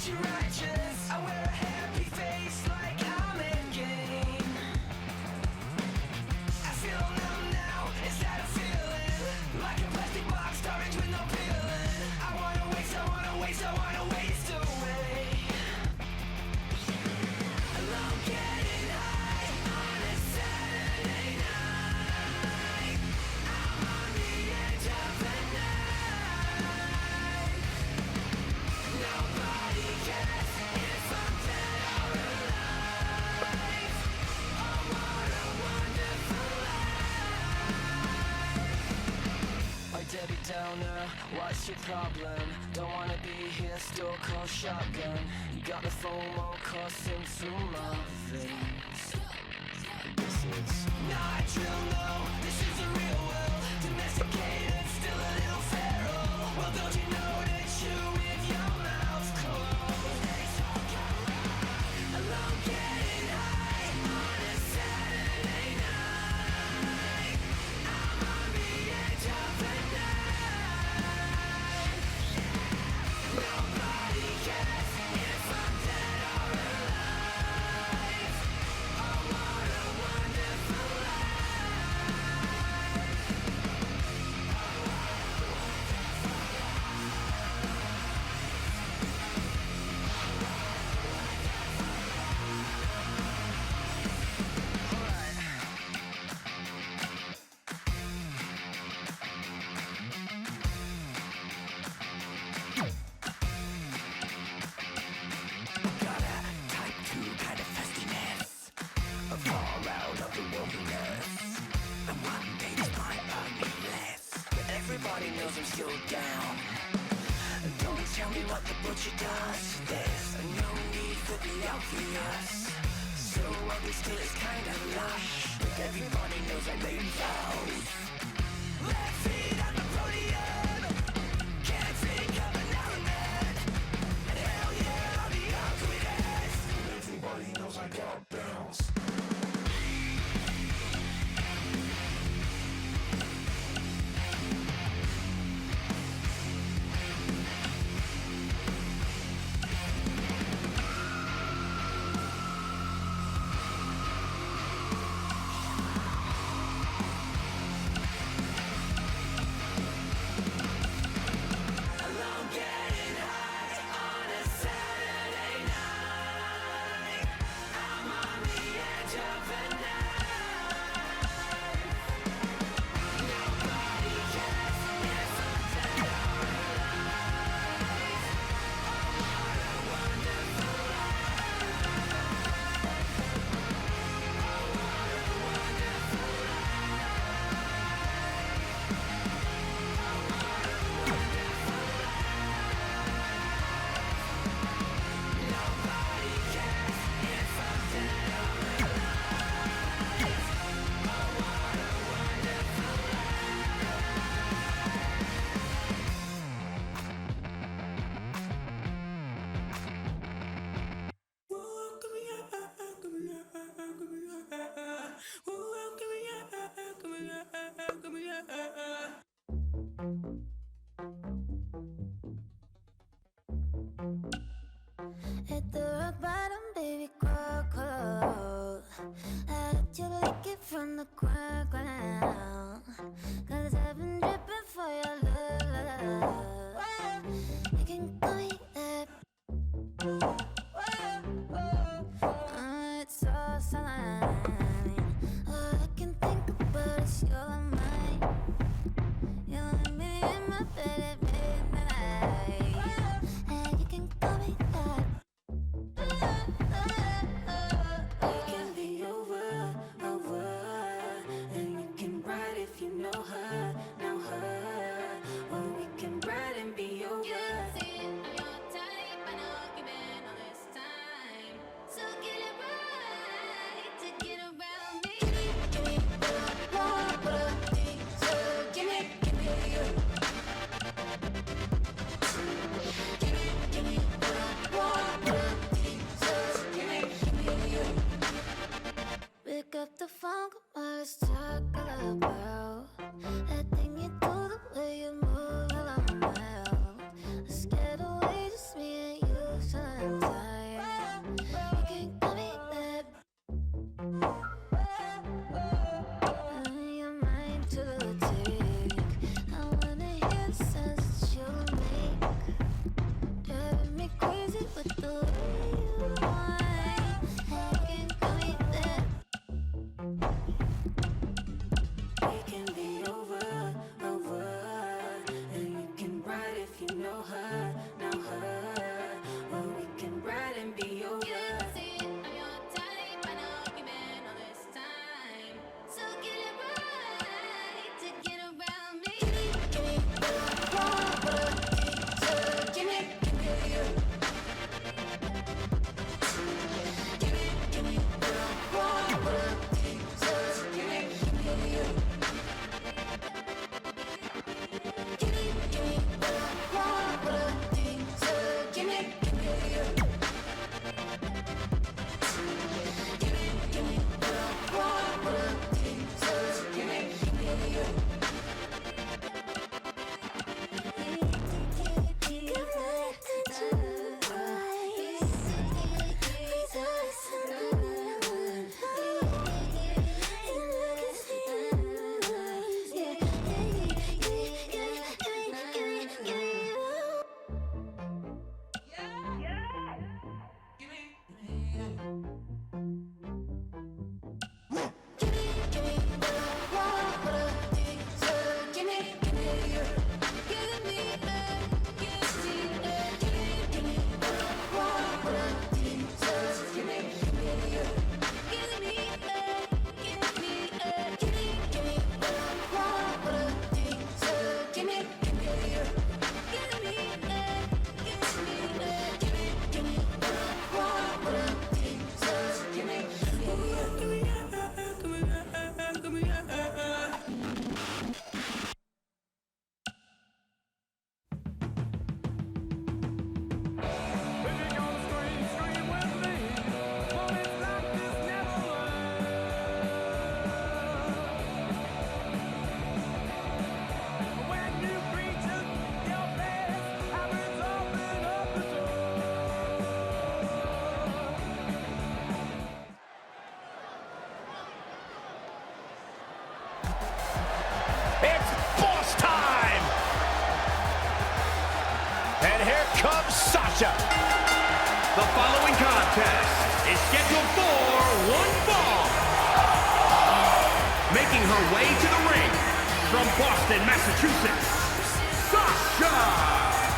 you righteous. I wear a happy face like I'm in game. I feel numb now instead of feeling like a plastic box, orange with no peeling. I wanna waste, I wanna waste, I wanna waste away. I'm getting high on a Saturday night. I'm on the edge of the night. Nobody cares if I'm dead or alive. Oh, what a wonderful life. Oh, Debbie Downer, what's your problem? Don't wanna be here, still call shotgun. You got the FOMO coursing through my veins. This is not true, no, this is a real world. Domesticated, still a little feral. Well, don't you know to chew with your mouth closed? I'm getting high on a Saturday night. I'm on the edge of the night. Nobody cares if I'm dead or alive. Oh, what a wonderful got a type 2 kind of festiness, a fall out of the wilderness. And one day this might hurt me less, but everybody knows I'm still down. Don't tell me what the butcher does. There's no need for the obvious. So ugly still is kind of lush, but everybody knows I made vows. Left feet on the podium, can't think of an element. And hell yeah, I'll be ugliness. Everybody knows I got bounce. I'm getting high on a Saturday night. I'm on the edge of the night. Nobody cares if I'm dead or alive. Oh, what a wonderful life. Oh, what a wonderful Nobody cares if I'm dead or alive. Oh, what a wonderful Hit the rock bottom, baby, crawl cold. How did you lick it from the ground? Cause I've been dripping for your love. You can call me that. It's all sign. All I can think about is your mind. You let me in my bed at midnight. And you can call me that. We can be over, and you can comes Sasha. The following contest is scheduled for one fall. Making her way to the ring from Boston, Massachusetts, Sasha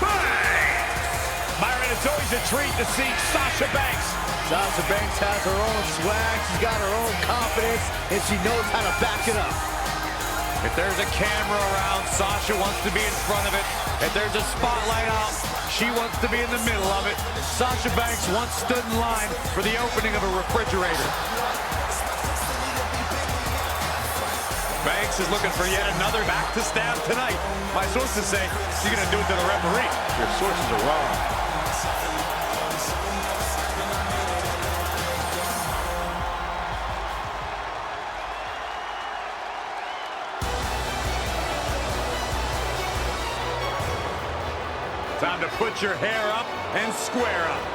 Banks. Byron, it's always a treat to see Sasha Banks. Sasha Banks has her own swag, she's got her own confidence, and she knows how to back it up. If there's a camera around, Sasha wants to be in front of it. If there's a spotlight out, she wants to be in the middle of it. Sasha Banks once stood in line for the opening of a refrigerator. Banks is looking for yet another back to stab tonight. My sources say she's going to do it to the referee. Your sources are wrong. Time to put your hair up and square up.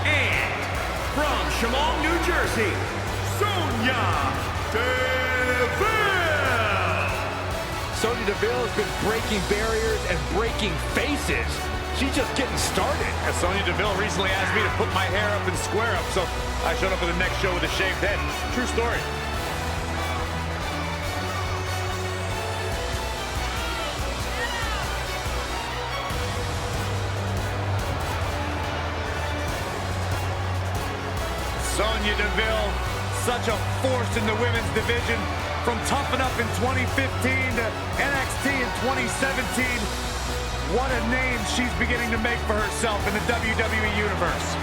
And from Chemung, New Jersey, Sonya Deville. Sonya Deville has been breaking barriers and breaking faces. She's just getting started. Sonya Deville recently asked me to put my hair up and square up, so I showed up for the next show with a shaved head. True story. Sonya Deville, such a force in the women's division. From Tough Enough in 2015 to NXT in 2017. What a name she's beginning to make for herself in the WWE Universe.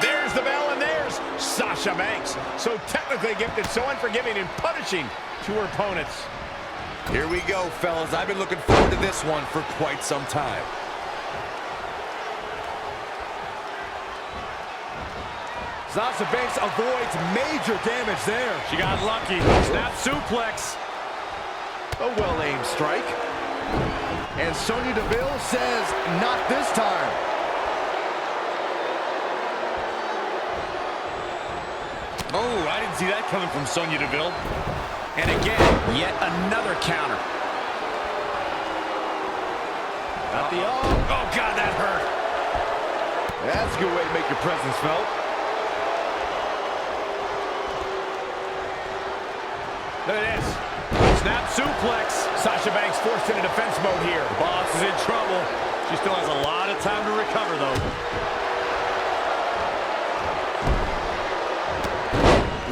There's the bell, and there's Sasha Banks. So technically gifted, so unforgiving and punishing to her opponents. Here we go, fellas. I've been looking forward to this one for quite some time. Sasha Banks avoids major damage there. She got lucky. Snap suplex. A well-aimed strike. And Sonya Deville says, not this time. Oh, I didn't see that coming from Sonya Deville. And again, yet another counter. Got the Oh, God, that hurt. That's a good way to make your presence felt. Look at this. Snap suplex. Sasha Banks forced into defense mode here. The boss is in trouble. She still has a lot of time to recover, though.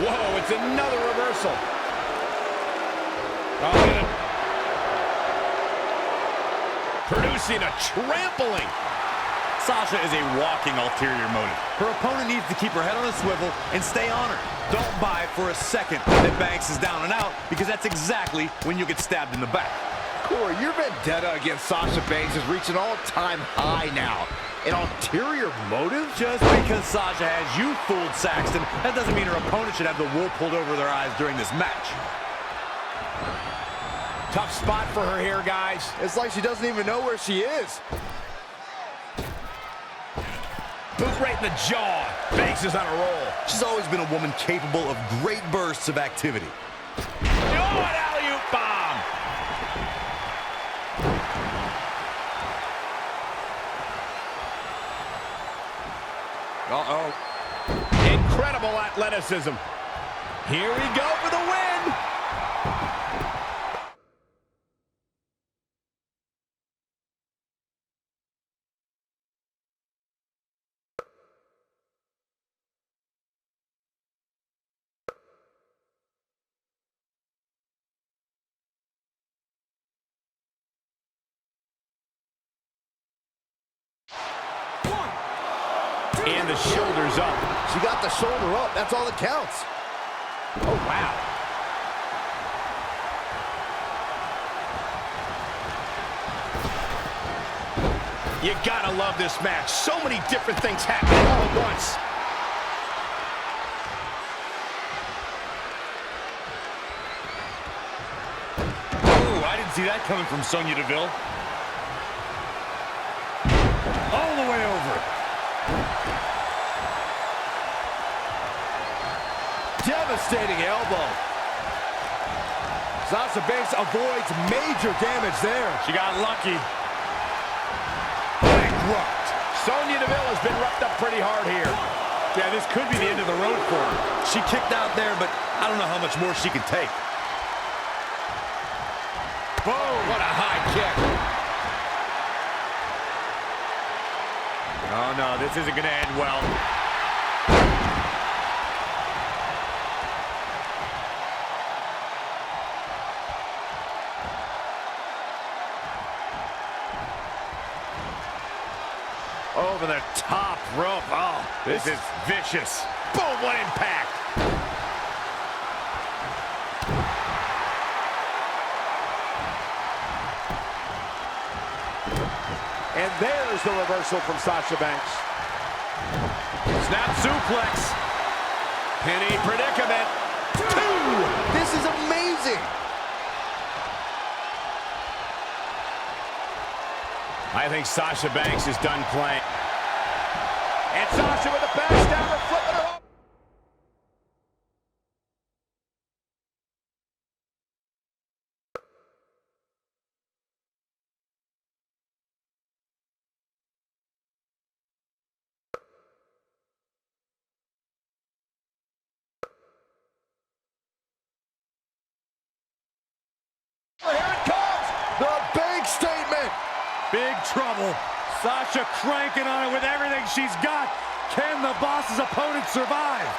Whoa, it's another reversal. Oh, good. Producing a trampling. Sasha is a walking ulterior motive. Her opponent needs to keep her head on a swivel and stay on her. Don't buy for a second that Banks is down and out, because that's exactly when you get stabbed in the back. Corey, your vendetta against Sasha Banks is reaching all-time high now. An ulterior motive? Just because Sasha has you fooled, Saxton, that doesn't mean her opponent should have the wool pulled over their eyes during this match. Tough spot for her here, guys. It's like she doesn't even know where she is. Boot right in the jaw. Banks is on a roll. She's always been a woman capable of great bursts of activity. Oh, an alley-oop bomb. Uh-oh. Incredible athleticism. Here we go for the win. And the shoulders up. She got the shoulder up. That's all that counts. Oh, wow. You gotta love this match. So many different things happening all at once. Didn't see that coming from Sonya Deville. All the way over. Devastating elbow. Sasha Banks avoids major damage there. She got lucky. Bankrupt. Sonya Deville has been roughed up pretty hard here. Yeah, this could be the end of the road for her. She kicked out there, but I don't know how much more she can take. Boom! What a high kick. Oh, no, this isn't going to end well. Over the top rope. Oh, this is vicious. Boom, what impact. And there's the reversal from Sasha Banks. Snap suplex. Penny predicament. 2! This is amazing. I think Sasha Banks is done playing. And Sasha with a backstabber, flipping her up. Here it comes, the big statement. Big trouble. Sasha cranking on it with everything she's got. Can the boss's opponent survive?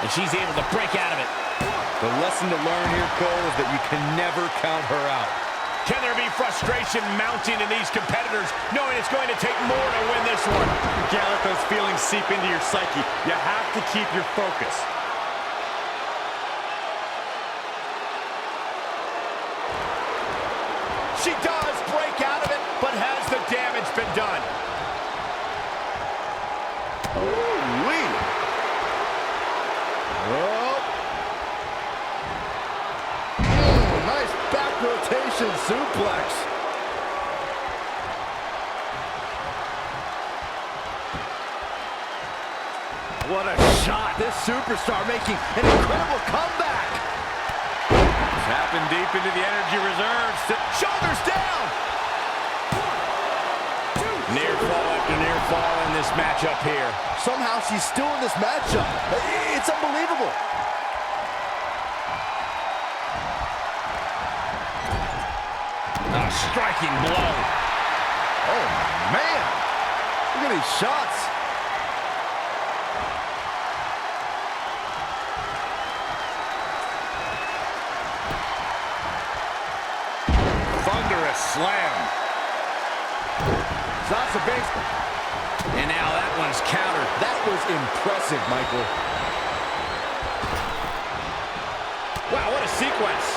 And she's able to break out of it. The lesson to learn here, Cole, is that you can never count her out. Can there be frustration mounting in these competitors, knowing it's going to take more to win this one? You can't let those feelings seep into your psyche. You have to keep your focus. She does break out of it, but has the damage been done? Ooh-wee. Oh. Nice back rotation suplex. What a shot. This superstar making an incredible comeback. Tapping deep into the energy reserves. Shoulders down. Near fall after near fall in this matchup here. Somehow she's still in this matchup. It's unbelievable. A striking blow. Oh, man. Look at these shots. Thunderous slam. Sasha Banks. And now that one's countered. That was impressive, Michael. Wow, what a sequence.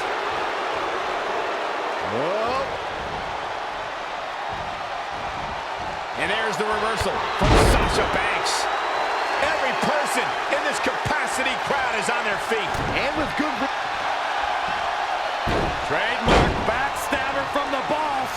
Whoa. And there's the reversal from Sasha Banks. Every person in this capacity crowd is on their feet. And with good... Trademark backstabber from the boss.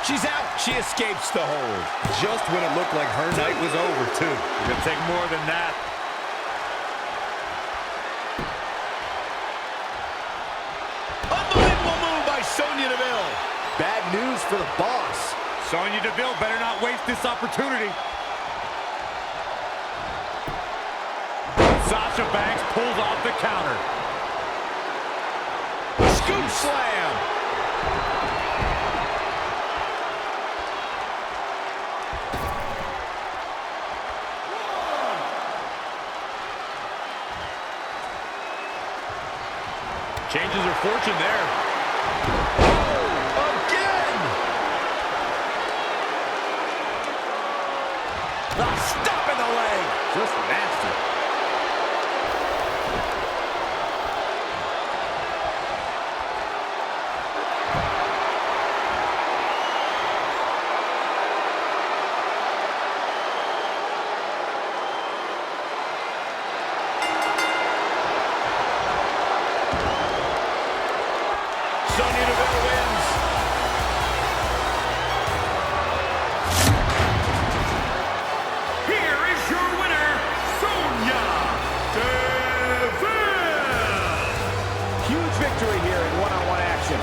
She's out. She escapes the hold. Just when it looked like her night was over, too. It's gonna take more than that. Unbelievable move by Sonya Deville. Bad news for the boss. Sonya Deville better not waste this opportunity. Sasha Banks pulls off the counter. Scoop slam. Changes her fortune there. Again! just nasty. Victory here in one-on-one action.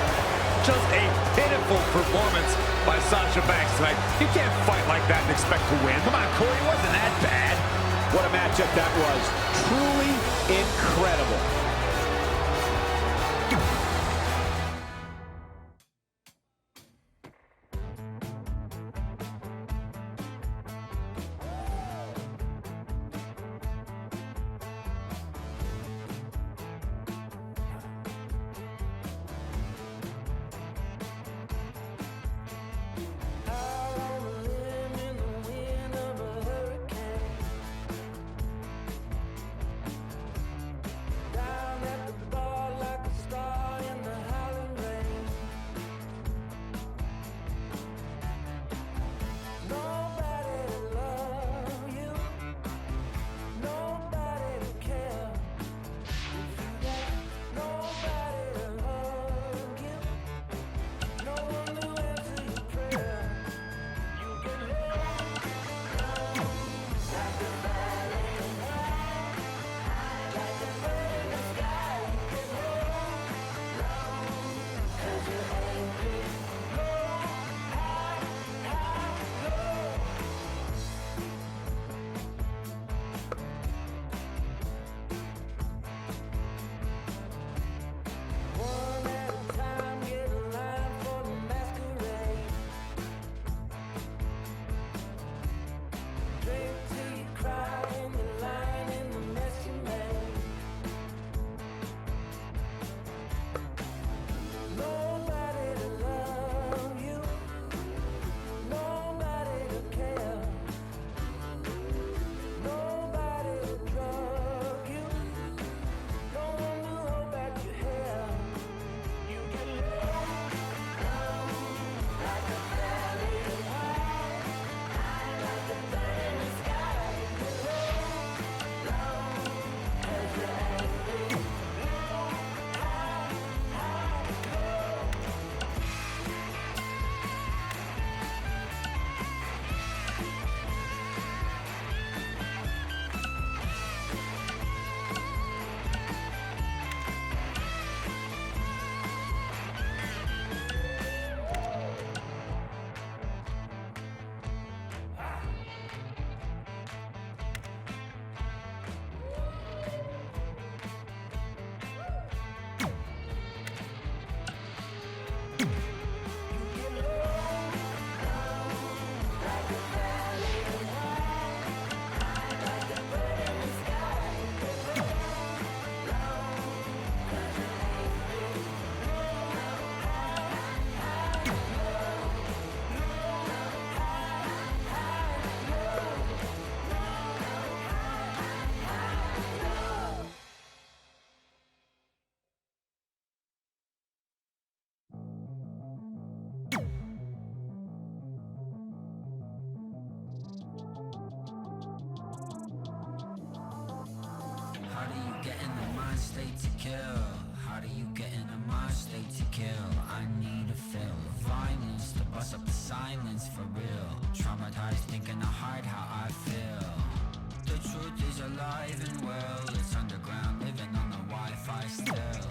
Just a pitiful performance by Sasha Banks tonight. You can't fight like that and expect to win. Come on, Corey, wasn't that bad? What a matchup that was. Truly incredible. State to kill. How do you get in a mind state to kill? I need a feel of violence to bust up the silence for real. Traumatized thinking I hide how I feel. The truth is alive and well. It's underground living on the Wi-Fi still.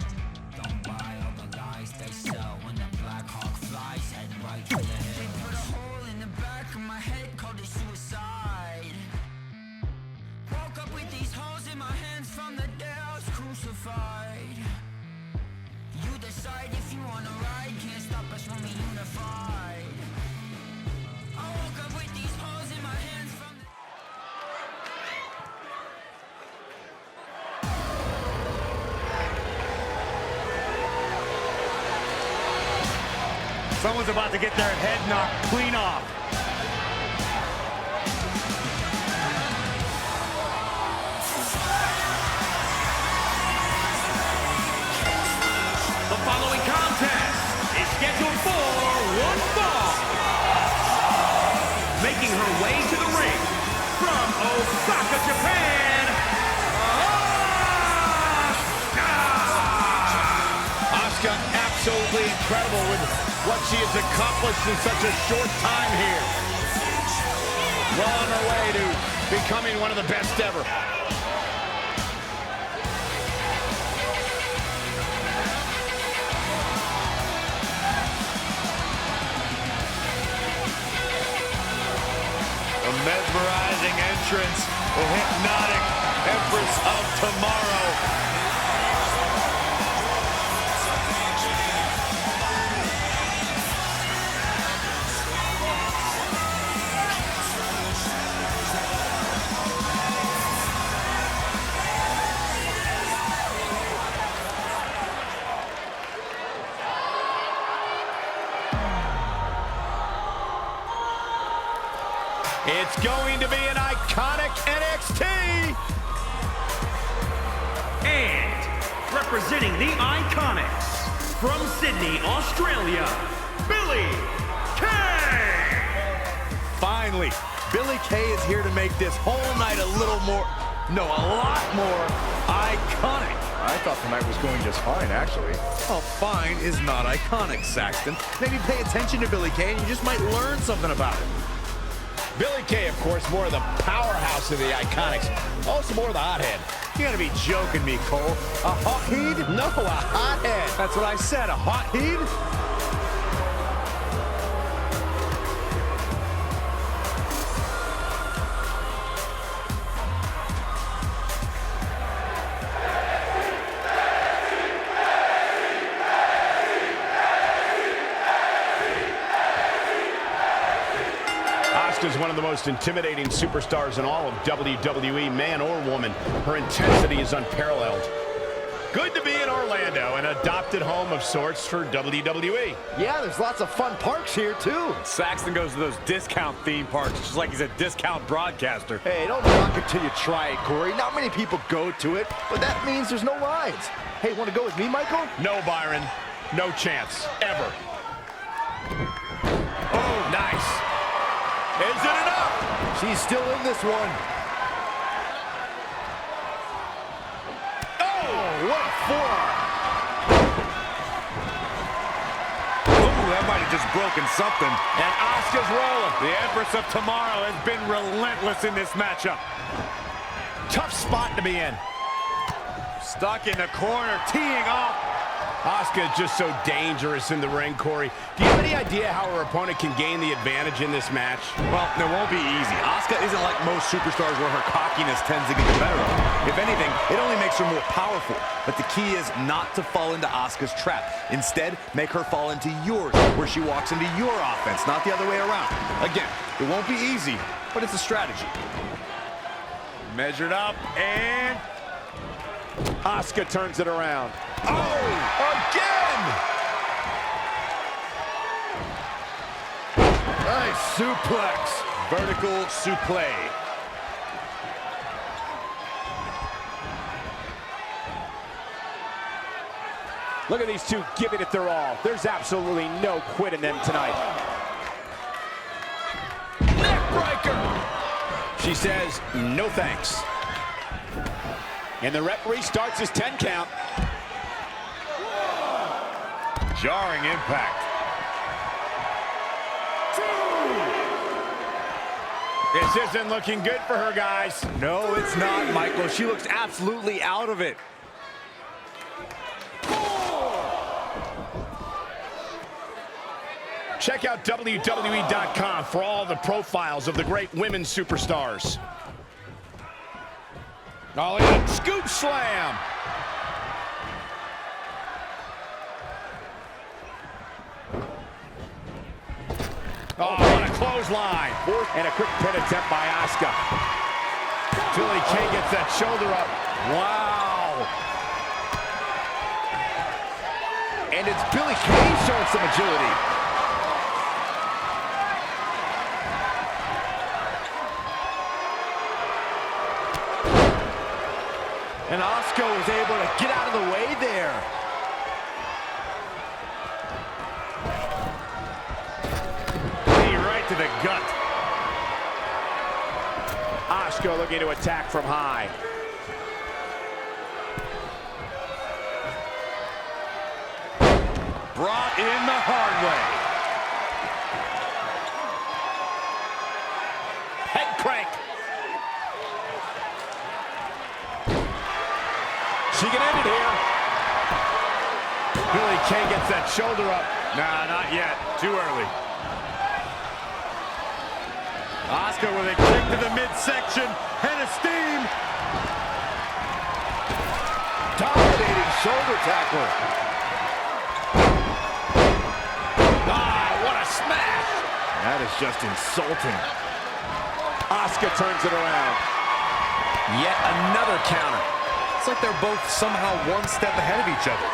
Don't buy all the lies they sell. When the Black Hawk flies, head right for the hill. They put a hole in the back of my head, called it suicide. Woke up with these holes in my hands from the day I was crucified. You decide if you wanna ride, can't stop us when we unified. I woke up with these holes in my hands from the... Someone's about to get their head knocked clean off. incredible with what she has accomplished in such a short time here. Well on her way to becoming one of the best ever. A mesmerizing entrance, the hypnotic Empress of Tomorrow. It's going to be an iconic NXT. And representing the Iconics, from Sydney, Australia, Billy Kay! Finally, Billy Kay is here to make this whole night a little more, no, a lot more iconic. I thought the night was going just fine, actually. Oh, fine is not iconic, Saxton. Maybe pay attention to Billy Kay and you just might learn something about it. Billy Kay, of course, more of the powerhouse of the Iconics. Also more of the hothead. You gotta be joking me, Cole. A hot heat? No, a hothead. That's what I said, a hot heat? Asuka's one of the most intimidating superstars in all of WWE, man or woman. Her intensity is unparalleled. Good to be in Orlando, an adopted home of sorts for WWE. Yeah, there's lots of fun parks here, too. Saxton goes to those discount theme parks just like he's a discount broadcaster. Hey, don't knock it till you try it, Corey. Not many people go to it, but that means there's no lines. Hey, want to go with me, Michael? No, Byron. No chance. Ever. Oh, nice. Is it enough? She's still in this one. Oh, what a forearm. Ooh, that might have just broken something. And Asuka's rolling. The Empress of Tomorrow has been relentless in this matchup. Tough spot to be in. Stuck in the corner, teeing off. Asuka is just so dangerous in the ring, Corey. Do you have any idea how her opponent can gain the advantage in this match? Well, it won't be easy. Asuka isn't like most superstars where her cockiness tends to get the better of her. If anything, it only makes her more powerful. But the key is not to fall into Asuka's trap. Instead, make her fall into yours, where she walks into your offense, not the other way around. Again, it won't be easy, but it's a strategy. Measured up, and Asuka turns it around. oh, again! Nice suplex. Vertical suplex. Look at these two giving it their all. There's absolutely no quit in them tonight. Neckbreaker! She says, no thanks. And the referee starts his 10 count. Jarring impact. This isn't looking good for her, guys. No, it's not, Michael. She looks absolutely out of it. Check out WWE.com for all the profiles of the great women superstars. All in, scoop slam. Oh, what a clothesline. And a quick pin attempt by Asuka. Billy Kay gets that shoulder up. Wow. And it's Billy Kay showing some agility. And Asuka was able to get out of the way there. Knee right to the gut. Asuka looking to attack from high. brought in the hard way. Head crank. She can end it here. Billie Kay gets that shoulder up. Nah, not yet. Too early. Asuka with a kick to the midsection. Head of steam. Dominating shoulder tackle. Ah, what a smash. That is just insulting. Asuka turns it around. Yet another counter. It's like they're both somehow one step ahead of each other.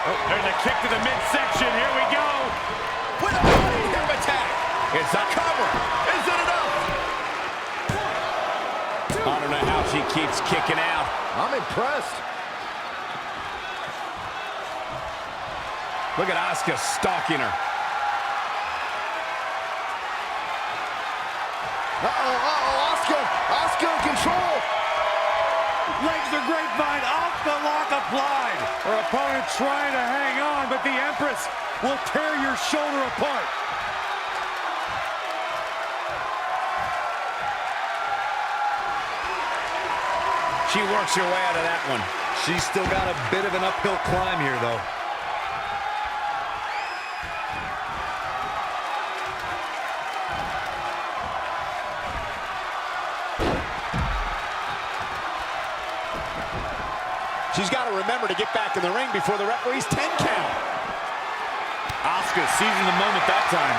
Oh, there's a kick to the midsection. Here we go. With a running hip attack. It's a cover. Is it enough? I don't know how she keeps kicking out. I'm impressed. Look at Asuka stalking her. Asuka! Asuka in control! Legs are grapevine, off the lock applied. Her opponent trying to hang on, but the Empress will tear your shoulder apart. She works her way out of that one. She's still got a bit of an uphill climb here, though. She's got to remember to get back in the ring before the referee's 10 count. Asuka seizing the moment that time.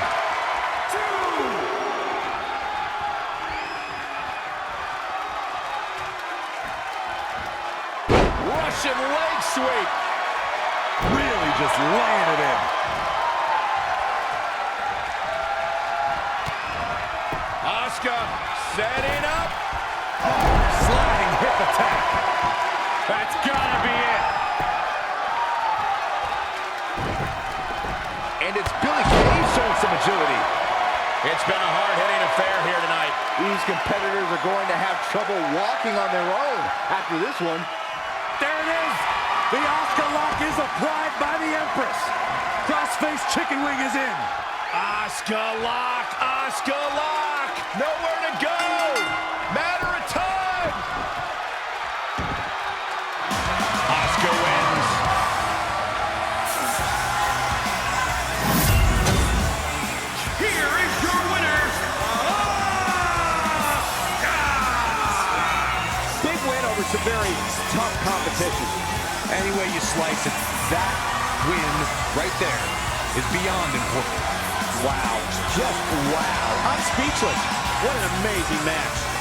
Russian leg sweep. Really just laying it in. Asuka setting up. Sliding hip attack. That's gotta be it. And it's Billie Kay showing some agility. It's been a hard-hitting affair here tonight. These competitors are going to have trouble walking on their own after this one. There it is. The Asuka lock is applied by the Empress. Crossface chicken wing is in. Asuka lock. Asuka lock. Nowhere to go. Matter of time. Asuka wins. Here is your winner, Big win over some very tough competition. Any way you slice it, that win right there is beyond important. Wow, just wow. I'm speechless. What an amazing match.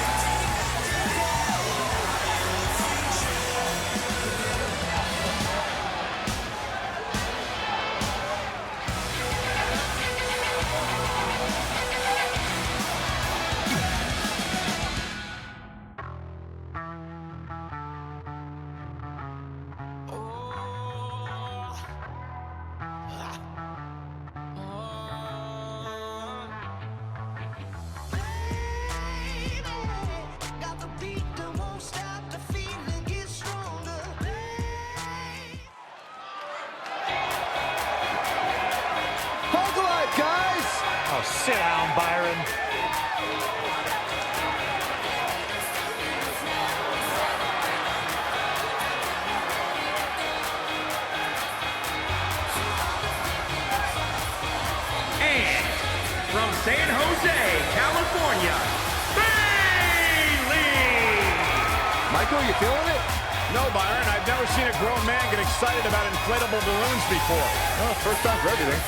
Sit down, Byron. And from San Jose, California, Bailey! Michael, you feeling it? No, Byron, I've never seen a grown man get excited about inflatable balloons before. Oh, first time for everything.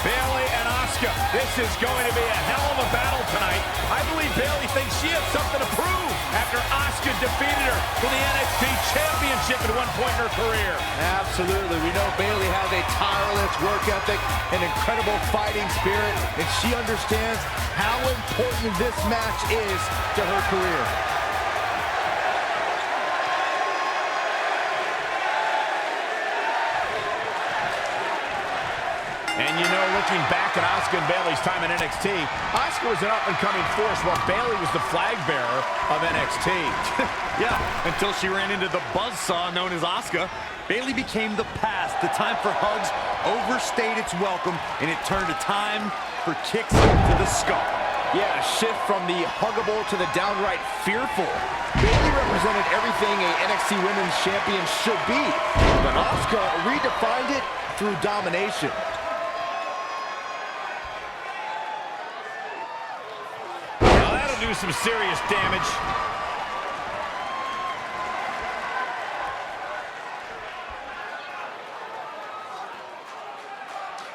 Bailey and Asuka, this is going to be a hell of a battle tonight. I believe Bailey thinks she has something to prove after Asuka defeated her for the NXT Championship at one point in her career. Absolutely. We know Bailey has a tireless work ethic, an incredible fighting spirit, and she understands how important this match is to her career. And you know, looking back at Asuka and Bayley's time in NXT, Asuka was an up-and-coming force while Bayley was the flag bearer of NXT. Yeah, until she ran into the buzzsaw known as Asuka. Bayley became the past. The time for hugs overstayed its welcome, and it turned to time for kicks to the skull. Yeah, a shift from the huggable to the downright fearful. Bayley represented everything a NXT Women's Champion should be, but Asuka redefined it through domination. Now that'll do some serious damage.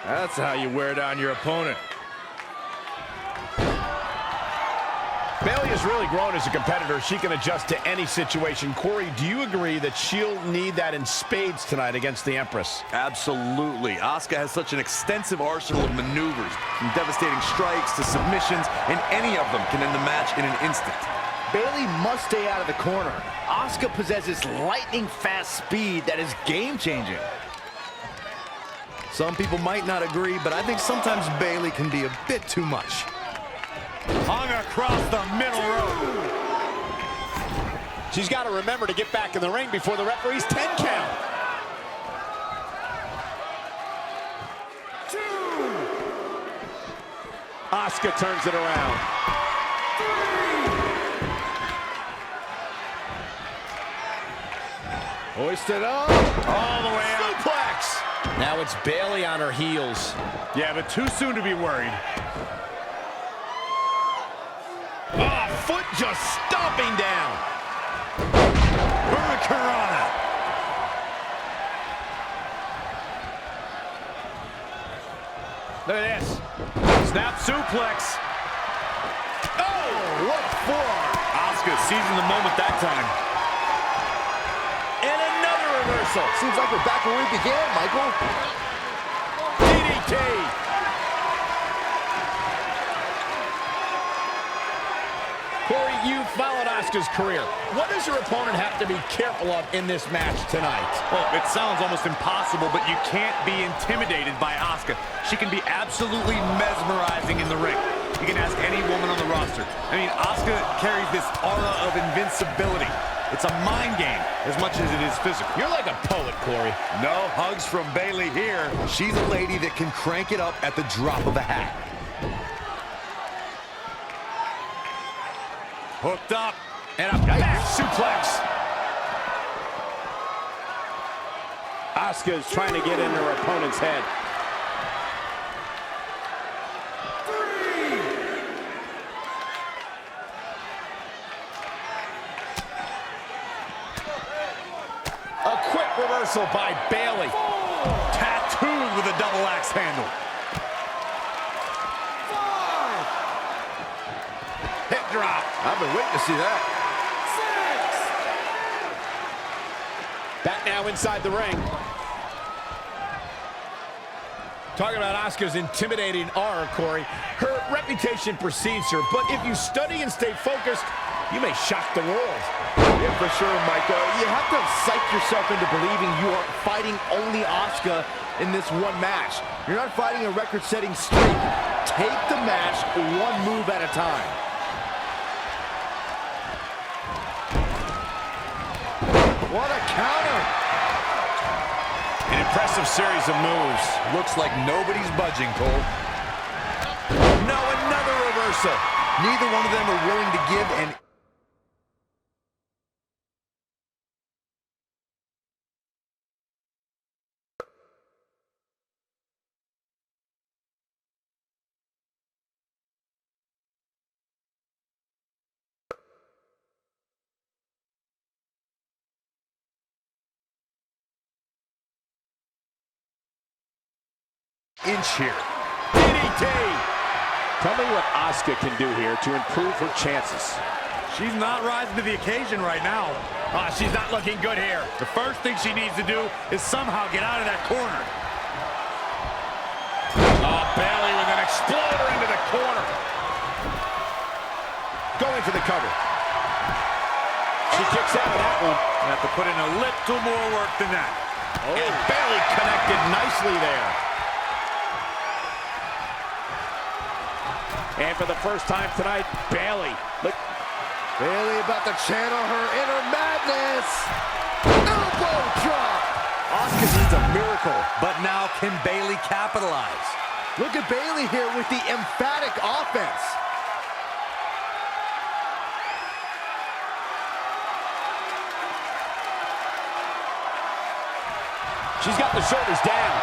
That's how you wear down your opponent. Bayley has really grown as a competitor. She can adjust to any situation. Corey, do you agree that she'll need that in spades tonight against the Empress? Absolutely. Asuka has such an extensive arsenal of maneuvers, from devastating strikes to submissions, and any of them can end the match in an instant. Bayley must stay out of the corner. Asuka possesses lightning-fast speed that is game-changing. Some people might not agree, but I think sometimes Bayley can be a bit too much. Hung across the middle rope. She's got to remember to get back in the ring before the referee's 10 count. Asuka turns it around. Hoisted up. All the way out. Suplex. Now it's Bayley on her heels. Yeah, but too soon to be worried. Oh, foot just stomping down. Hurricanrana. Look at this. Snap suplex. Oh, what a forearm. Asuka seizing the moment that time. And another reversal. Seems like we're back where we began, Michael. DDT. Corey, you've followed Asuka's career. What does her opponent have to be careful of in this match tonight? Well, it sounds almost impossible, but you can't be intimidated by Asuka. She can be absolutely mesmerizing in the ring. You can ask any woman on the roster. I mean, Asuka carries this aura of invincibility. It's a mind game as much as it is physical. You're like a poet, Corey. No hugs from Bayley here. She's a lady that can crank it up at the drop of a hat. Hooked up. And a back suplex. Asuka's trying to get in her opponent's head. A quick reversal by Bayley. Tattooed with a double axe handle. Hip drop. I've been waiting to see that. Back now inside the ring. Talking about Asuka's intimidating aura, Corey. Her reputation precedes her, but if you study and stay focused, you may shock the world. Yeah, for sure, Michael. You have to psych yourself into believing you are fighting only Asuka in this one match. You're not fighting a record-setting streak. Take the match one move at a time. What a counter! An impressive series of moves. Looks like nobody's budging, Cole. No, another reversal. Neither one of them are willing to give an inch here. DDT. Tell me what Asuka can do here to improve her chances. She's not rising to the occasion right now. She's not looking good here. The first thing she needs to do is somehow get out of that corner. Bayley with an exploder into the corner. Going for the cover. She kicks out of that one. You have to put in a little more work than that. And Bayley connected nicely there. And for the first time tonight, Bayley. Look. Bayley about to channel her inner madness. Elbow drop. Asuka needs a miracle, but now can Bayley capitalize? Look at Bayley here with the emphatic offense. She's got the shoulders down.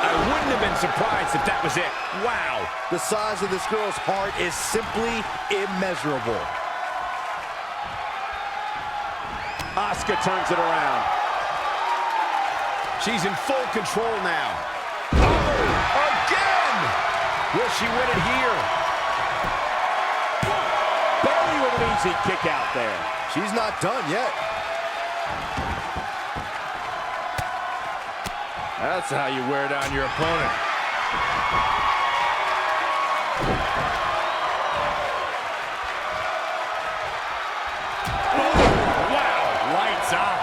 I wouldn't have been surprised if that was it. Wow. The size of this girl's heart is simply immeasurable. Asuka turns it around. She's in full control now. Oh, again! Will she win it here? Bayley with an easy kick out there. She's not done yet. That's how you wear down your opponent. Oh, wow, lights out.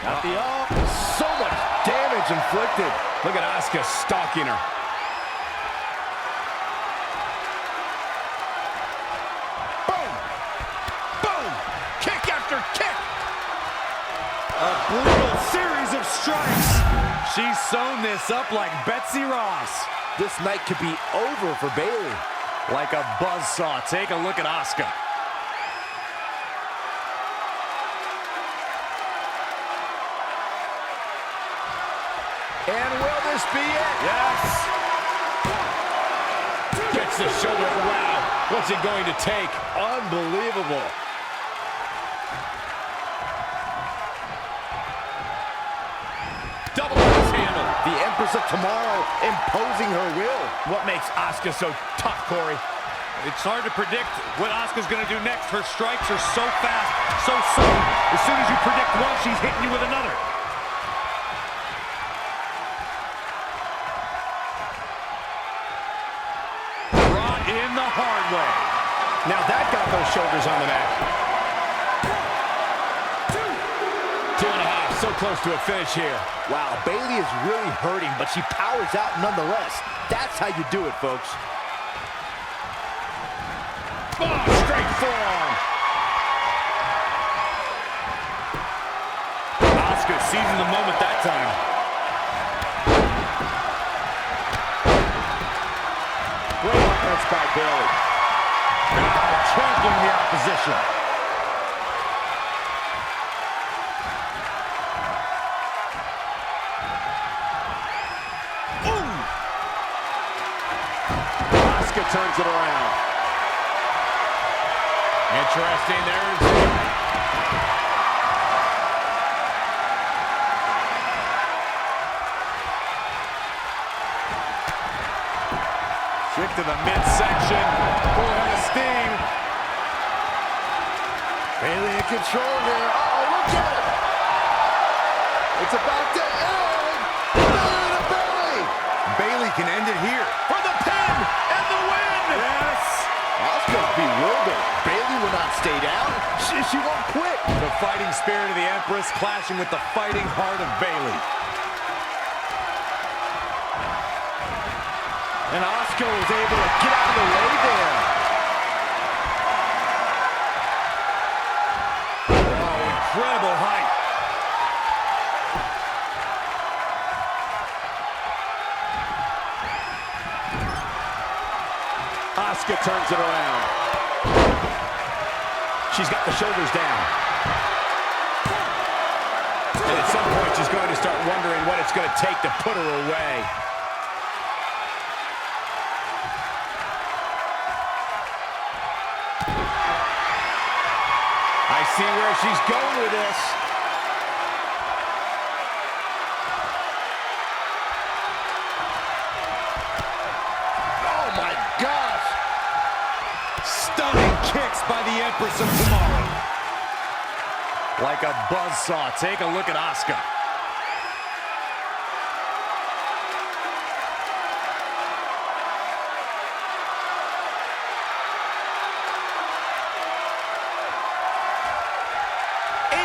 Got the so much damage inflicted. Look at Asuka stalking her. Boom! Boom! Kick after kick! A brutal series of strikes. She's sewn this up like Betsy Ross. This night could be over for Bayley. Like a buzzsaw. Take a look at Asuka. And will this be it? Yes. Gets the shoulder. Wow. What's it going to take? Unbelievable. Double axe handle. The Empress of Tomorrow imposing her will. What makes Asuka so tough, Corey? It's hard to predict what Asuka's going to do next. Her strikes are so fast, so sudden. As soon as you predict one, she's hitting you with another. Brought in the hard way. Now that got those shoulders on the mat. 2.5, so close to a finish here. Wow, Bayley is really hurting, but she powers out nonetheless. That's how you do it, folks. Oh, straight forearm. Asuka seizing the moment that time. Great offense by Bayley. Trampling the opposition. Asuka turns it around. Interesting. There's Kick to the midsection. Full head of steam. Bayley in control here. Oh, look at it. It's about to end. Bayley to Bayley. Bayley can end it here. for the pin and the win. Yes. Asuka's bewildered. Bayley will not stay down. She won't quit. The fighting spirit of the Empress clashing with the fighting heart of Bayley. And Asuka was able to get out of the way there. Oh, incredible height. Asuka turns it around. She's got the shoulders down. And at some point, she's going to start wondering what it's going to take to put her away. I see where she's going with this. Oh, my gosh. Stunning kicks by the Empress of Tomorrow. Like a buzzsaw. Take a look at Asuka.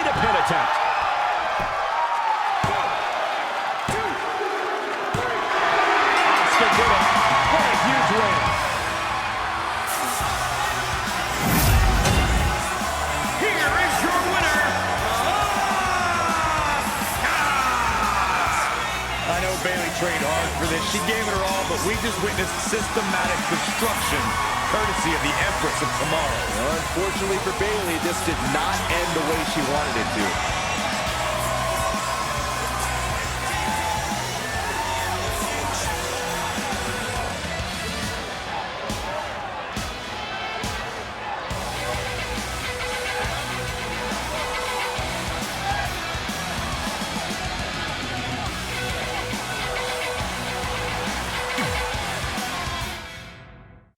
Pin attempt. trained hard for this. She gave it her all, but we just witnessed systematic destruction, courtesy of the Empress of Tomorrow. Well, unfortunately for Bayley, this did not end the way she wanted it to.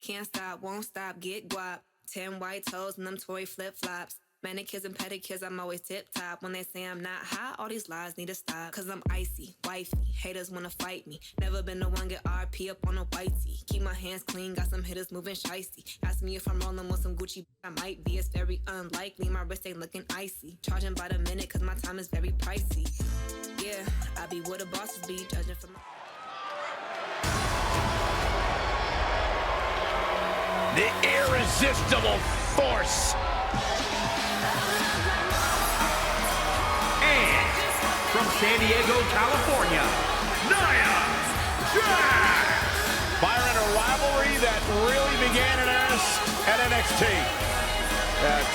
Can't stop, won't stop, get guap. 10 white toes and them toy flip-flops. Manicures and pedicures, I'm always tip-top. When they say I'm not hot, all these lies need to stop. Cause I'm icy, wifey, haters wanna fight me. Never been the one get RP up on a whitey. Keep my hands clean, got some hitters moving shicey. Ask me if I'm rolling with some Gucci, I might be. It's very unlikely, my wrist ain't looking icy. Charging by the minute cause my time is very pricey. Yeah, I be where the bosses be, judging from my... The irresistible force. And from San Diego, California, Nia Jax. Byron, a rivalry that really began in earnest at NXT.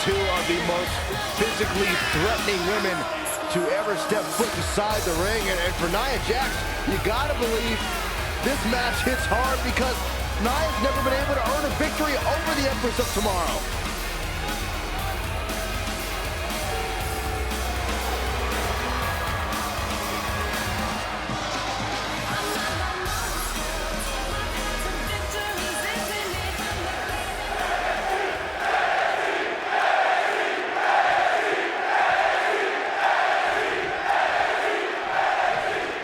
Two of the most physically threatening women to ever step foot inside the ring. And for Nia Jax, you gotta believe this match hits hard because Nia's never been able to earn a victory over the Empress of Tomorrow.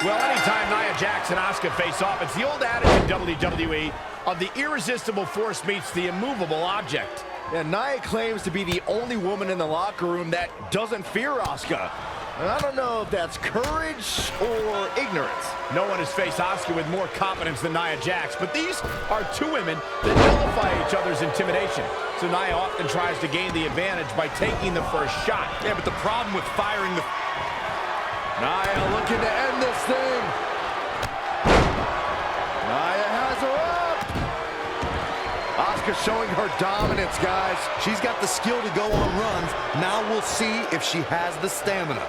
Well, anytime Nia Jax and Asuka face off, it's the old adage in WWE of the irresistible force meets the immovable object. Yeah, Nia claims to be the only woman in the locker room that doesn't fear Asuka. And I don't know if that's courage or ignorance. No one has faced Asuka with more confidence than Nia Jax, but these are two women that nullify each other's intimidation. So Nia often tries to gain the advantage by taking the first shot. Yeah, but the problem with firing the... Nia looking to end this thing. Nia has her up. Asuka showing her dominance, guys. She's got the skill to go on runs. Now we'll see if she has the stamina.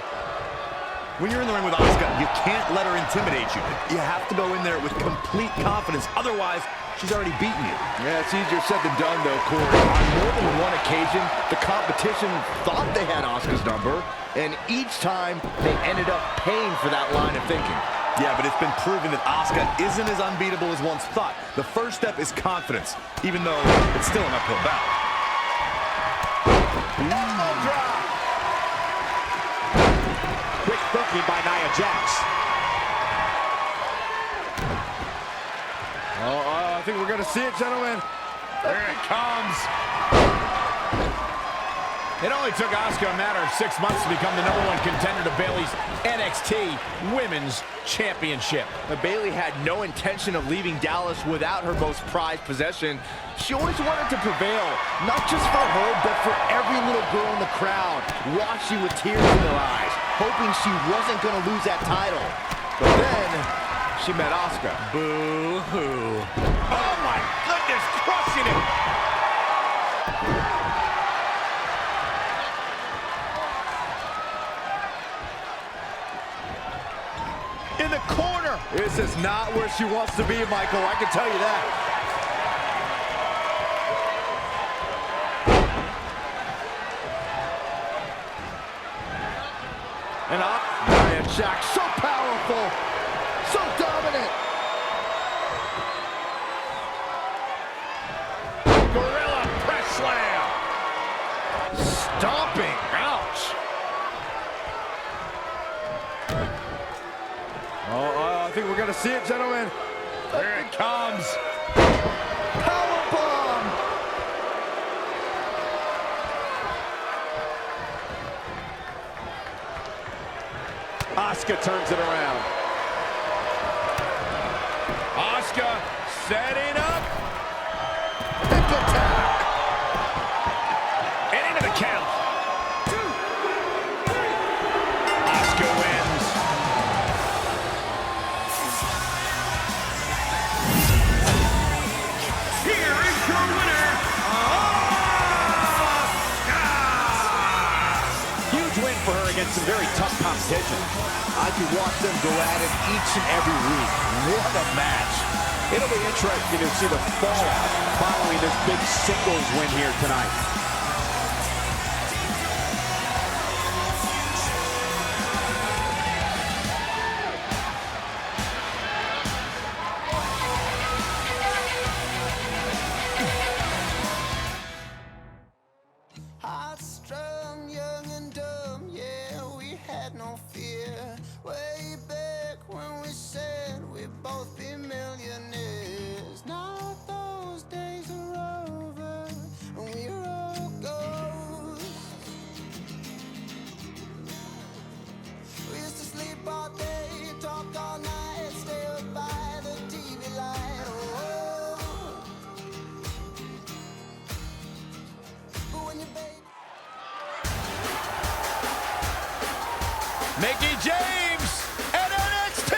When you're in the ring with Asuka, you can't let her intimidate you. You have to go in there with complete confidence. Otherwise, she's already beaten you. Yeah, it's easier said than done, though, Corey. On more than one occasion, the competition thought they had Asuka's number, and each time they ended up paying for that line of thinking. Yeah, but it's been proven that Asuka isn't as unbeatable as once thought. The first step is confidence, even though it's still an uphill battle. Elbow drop. Quick thinking by Nia Jax. I think we're going to see it, gentlemen. There it comes. It only took Asuka a matter of 6 months to become the #1 contender to Bayley's NXT Women's Championship. But Bayley had no intention of leaving Dallas without her most prized possession. She always wanted to prevail, not just for her, but for every little girl in the crowd, watching with tears in their eyes, hoping she wasn't going to lose that title. But then, she met Asuka. Boo-hoo. Oh my goodness, crushing it. In the corner. This is not where she wants to be, Michael, I can tell you that. And Nia Jax, so powerful, so dominant. Gorilla press slam. Stomping, ouch. I think we're gonna see it, gentlemen. Here it comes. Powerbomb. Asuka turns it around. Asuka setting up. Hip attack. And into the count. 2, 3. Asuka wins. against some very tough competition. I could watch them go at it each and every week. What a match. It'll be interesting to see the fallout following this big singles win here tonight. Strong, young and dumb, yeah, we had no fear. Way back when we said we'd both be millionaires. Now those days are over, and we're all ghosts. We used to sleep all day, talk all night, stay up by the TV light. Oh, but when you baby. Mickie James at NXT!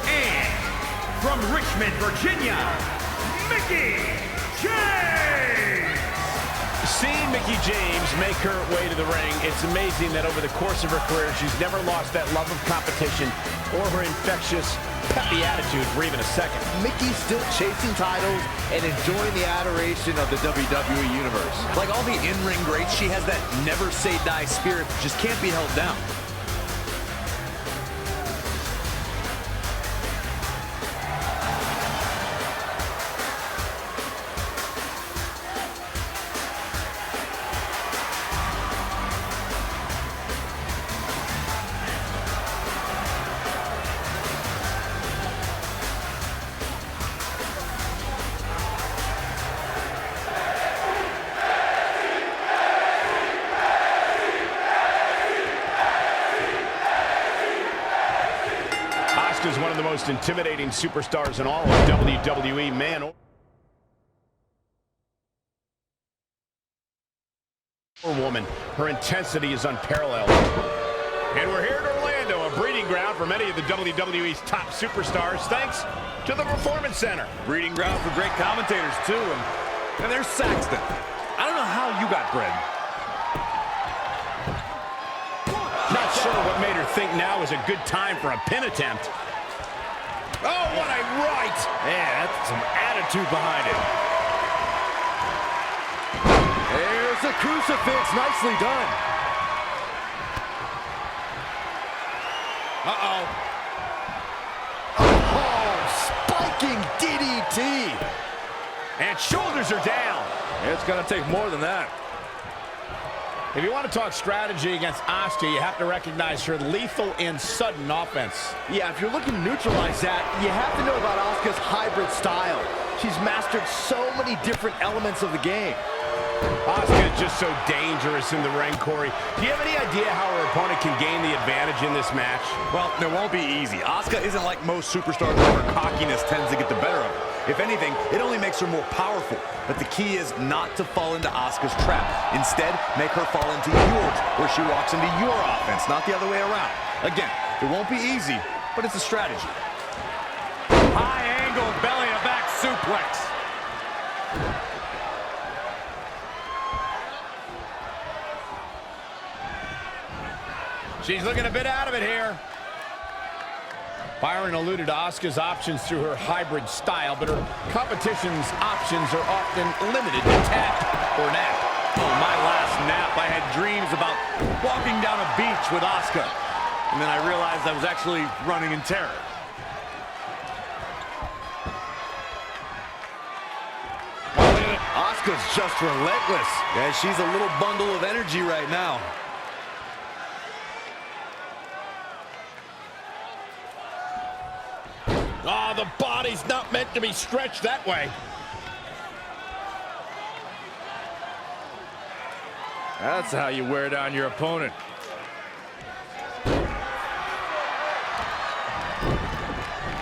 And from Richmond, Virginia, Mickie James! Seeing Mickie James make her way to the ring, it's amazing that over the course of her career, she's never lost that love of competition or her infectious, peppy attitude for even a second. Mickey's still chasing titles and enjoying the adoration of the WWE Universe. Like all the in-ring greats, she has that never-say-die spirit that just can't be held down. Asuka's one of the most intimidating superstars in all of WWE, man or woman. Her intensity is unparalleled. And we're here in Orlando, a breeding ground for many of the WWE's top superstars, thanks to the Performance Center. Breeding ground for great commentators, too. And there's Saxton. I don't know how you got bred. Not sure what made her think now was a good time for a pin attempt. Oh, what a right! Man, that's some attitude behind it. There's a crucifix. Nicely done. Uh-oh. Oh, spiking DDT. And shoulders are down. It's going to take more than that. If you want to talk strategy against Asuka, you have to recognize her lethal and sudden offense. Yeah, if you're looking to neutralize that, you have to know about Asuka's hybrid style. She's mastered so many different elements of the game. Asuka is just so dangerous in the ring, Corey. Do you have any idea how her opponent can gain the advantage in this match? Well, it won't be easy. Asuka isn't like most superstars where her cockiness tends to get the better of her. If anything, it only makes her more powerful. But the key is not to fall into Asuka's trap. Instead, make her fall into yours, where she walks into your offense, not the other way around. Again, it won't be easy, but it's a strategy. High angle belly-to-back suplex. She's looking a bit out of it here. Byron alluded to Asuka's options through her hybrid style, but her competition's options are often limited to tap or nap. Oh, my last nap, I had dreams about walking down a beach with Asuka. And then I realized I was actually running in terror. Asuka's just relentless. Yeah, she's a little bundle of energy right now. Oh, the body's not meant to be stretched that way. That's how you wear down your opponent.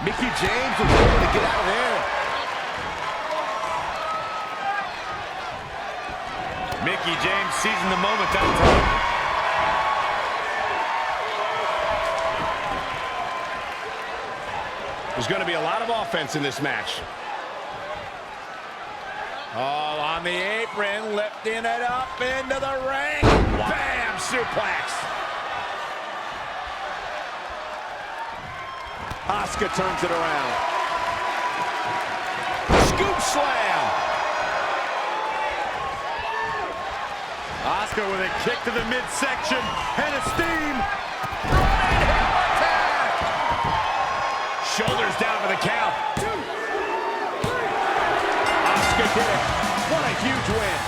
Mickie James was able to get out of there. Mickie James seizing the moment that time. There's going to be a lot of offense in this match. Oh, on the apron, lifting it up into the ring. Wow. Bam! Suplex. Asuka turns it around. Scoop slam. Asuka with a kick to the midsection and a steam. Running heel attack. Shoulders down for the count. 2, 3. Asuka did it. What a huge win.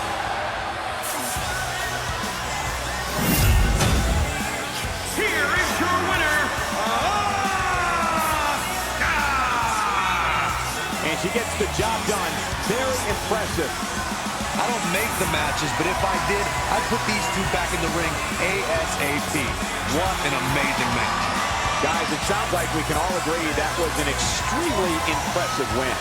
Here is your winner, Asuka! And she gets the job done. Very impressive. I don't make the matches, but if I did, I'd put these two back in the ring ASAP. What an amazing match. Guys, it sounds like we can all agree that was an extremely impressive win.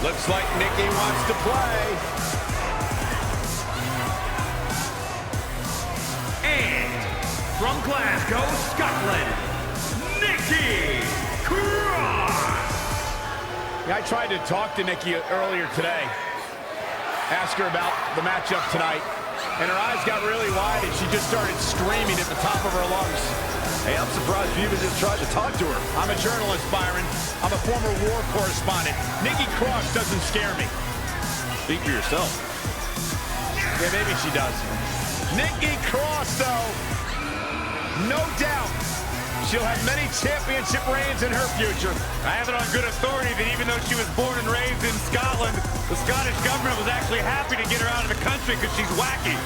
Looks like Nikki wants to play. And from Glasgow, Scotland, Nikki Cross. Yeah, I tried to talk to Nikki earlier today. Ask her about the matchup tonight. And her eyes got really wide and she just started screaming at the top of her lungs. Hey, I'm surprised you even just tried to talk to her. I'm a journalist, Byron. I'm a former war correspondent. Nikki Cross doesn't scare me. Speak for yourself. Yeah, maybe she does. Nikki Cross, though, no doubt she'll have many championship reigns in her future. I have it on good authority that even though she was born and raised in Scotland, the Scottish government was actually happy to get her out of the country because she's wacky.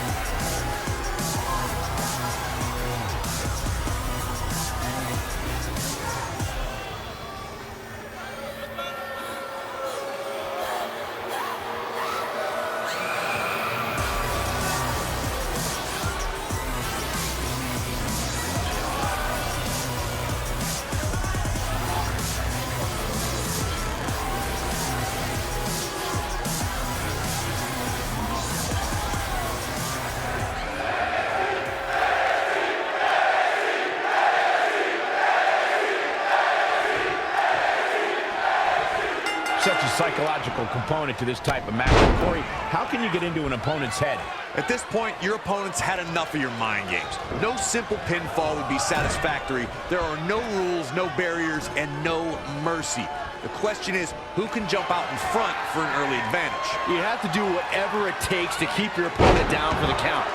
Such a psychological component to this type of match. Corey, how can you get into an opponent's head? At this point, your opponent's had enough of your mind games. No simple pinfall would be satisfactory. There are no rules, no barriers, and no mercy. The question is, who can jump out in front for an early advantage? You have to do whatever it takes to keep your opponent down for the count.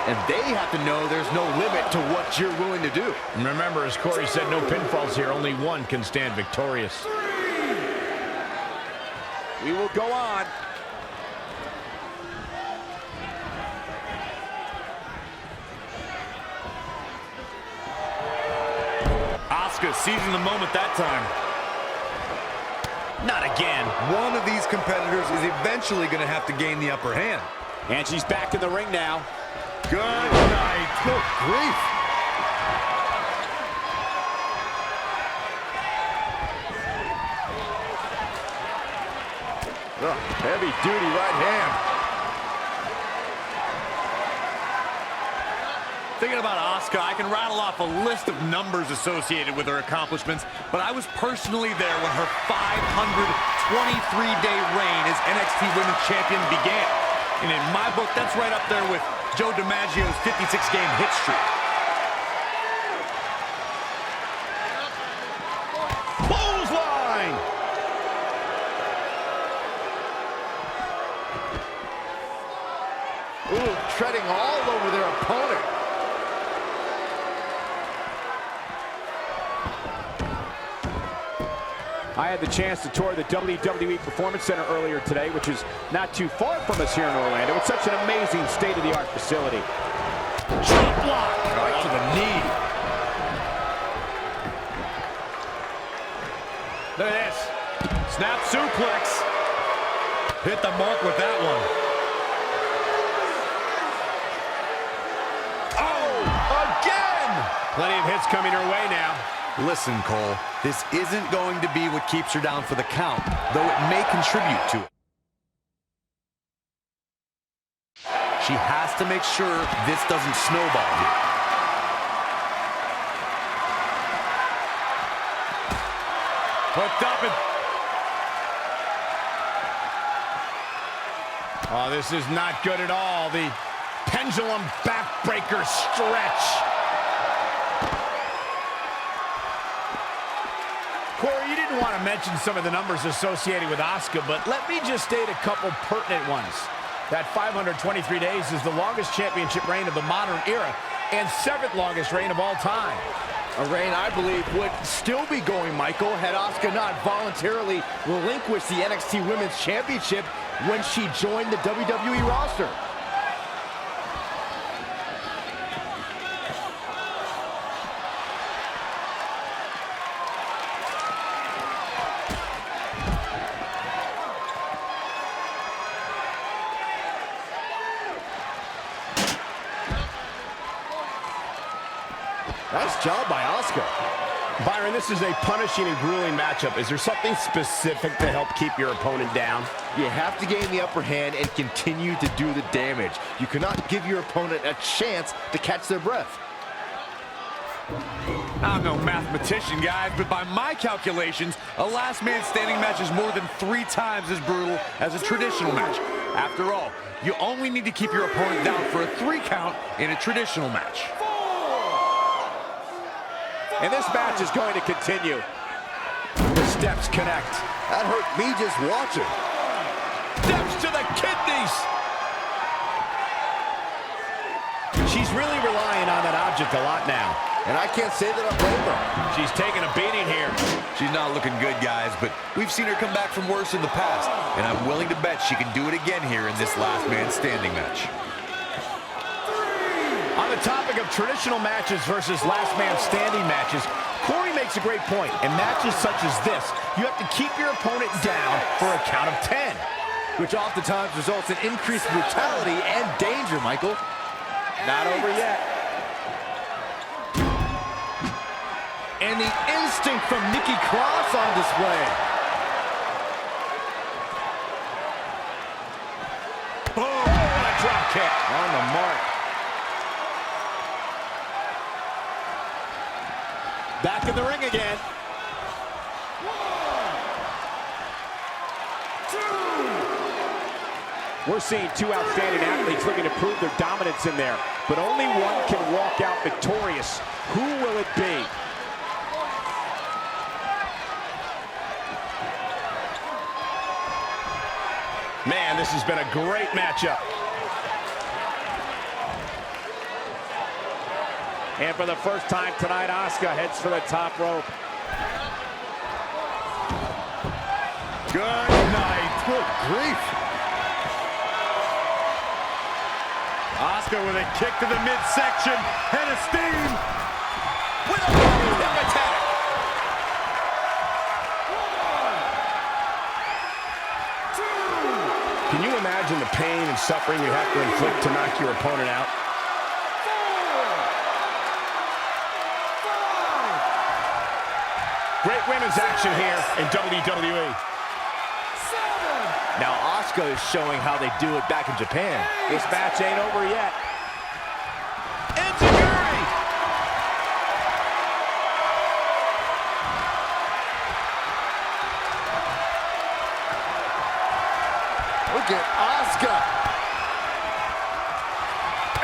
And they have to know there's no limit to what you're willing to do. And remember, as Corey said, no pinfalls here. Only one can stand victorious. We will go on. Asuka seizing the moment that time. Not again. One of these competitors is eventually going to have to gain the upper hand. And she's back in the ring now. Good night. Good grief. Oh, heavy-duty right hand. Thinking about Asuka, I can rattle off a list of numbers associated with her accomplishments, but I was personally there when her 523-day reign as NXT Women's Champion began. And in my book, that's right up there with Joe DiMaggio's 56-game hit streak. Clothesline! Ooh, treading all over their opponent. I had the chance to tour the WWE Performance Center earlier today, which is not too far from us here in Orlando. It's such an amazing state-of-the-art facility. Drop block. Right to the knee. Look at this. Snap suplex. Hit the mark with that one. Oh, again! Plenty of hits coming her way now. Listen, Cole, this isn't going to be what keeps her down for the count, though it may contribute to it. She has to make sure this doesn't snowball here. Hooked up and... Oh, this is not good at all. The pendulum backbreaker stretch. Corey, you didn't want to mention some of the numbers associated with Asuka, but let me just state a couple pertinent ones. That 523 days is the longest championship reign of the modern era and 7th longest reign of all time. A reign I believe would still be going, Michael, had Asuka not voluntarily relinquished the NXT Women's Championship when she joined the WWE roster. Nice job by Asuka. Byron, this is a punishing and grueling matchup. Is there something specific to help keep your opponent down? You have to gain the upper hand and continue to do the damage. You cannot give your opponent a chance to catch their breath. I'm no mathematician, guys, but by my calculations, a last man standing match is more than 3 times as brutal as a traditional match. After all, you only need to keep your opponent down for a 3 count in a traditional match. And this match is going to continue. The steps connect. That hurt me just watching. Steps to the kidneys. She's really relying on that object a lot now. And I can't say that I'm blame her. She's taking a beating here. She's not looking good, guys, but we've seen her come back from worse in the past, and I'm willing to bet she can do it again here in this last man standing match. On the topic of traditional matches versus last man standing matches, Corey makes a great point. In matches such as this, you have to keep your opponent down for a count of 10. Which oftentimes results in increased brutality and danger, Michael. Not over yet. And the instinct from Nikki Cross on display. Boom! What a drop kick. On the mark. Back in the ring again. 1, 2. We're seeing 2 outstanding athletes looking to prove their dominance in there, but only one can walk out victorious. Who will it be? Man, this has been a great matchup. And for the first time tonight, Asuka heads for the top rope. Good night. Good grief. Asuka with a kick to the midsection and a steam with a running hip attack. 1, 2. Can you imagine the pain and suffering you have to inflict to knock your opponent out? Great women's action here in WWE. 7. Now Asuka is showing how they do it back in Japan. This match ain't over yet. Enziguri! Look at Asuka.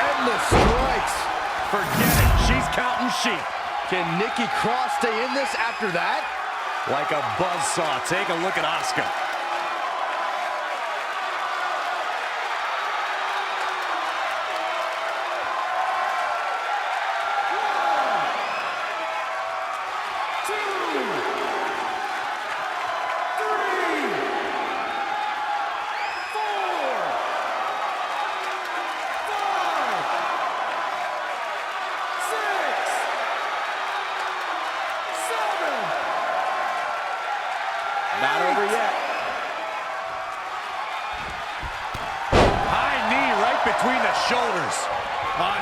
Endless strikes. Forget it. She's counting sheep. Can Nikki Cross stay in this after that? Like a buzzsaw. Take a look at Asuka. Not over yet. High knee right between the shoulders.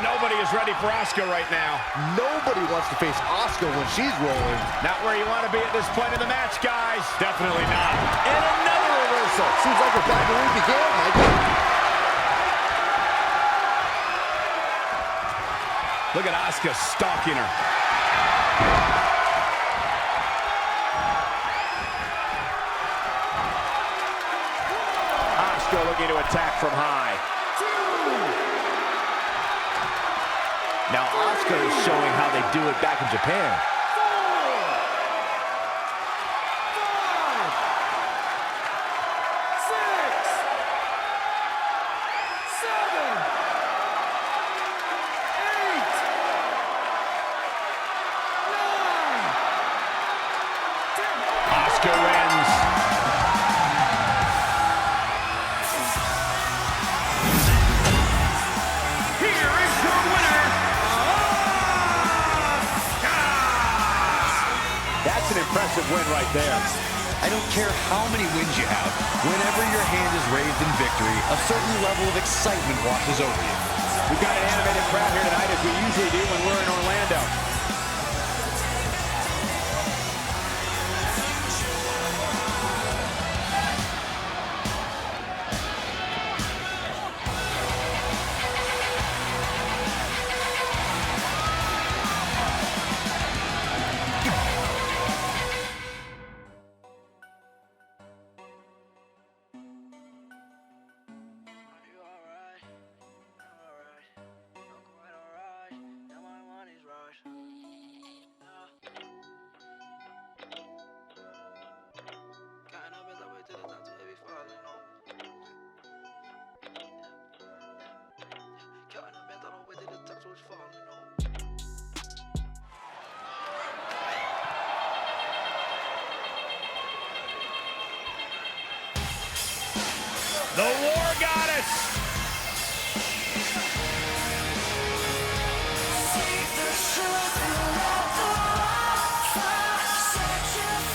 Nobody is ready for Asuka right now. Nobody wants to face Asuka when she's rolling. Not where you want to be at this point in the match, guys. Definitely not. And another reversal. Seems like we're back where we began, Michael. Look at Asuka stalking her. Asuka looking to attack from high. Now Asuka is showing how they do it back in Japan. 6, 7, 8, 9, 10. Asuka wins. Here is your winner, That's an impressive win right there. I don't care how many wins you have. Whenever your hand is raised in victory, a certain level of excitement washes over you. We've got an animated crowd here tonight, as we usually do when we're in Orlando. The War Goddess.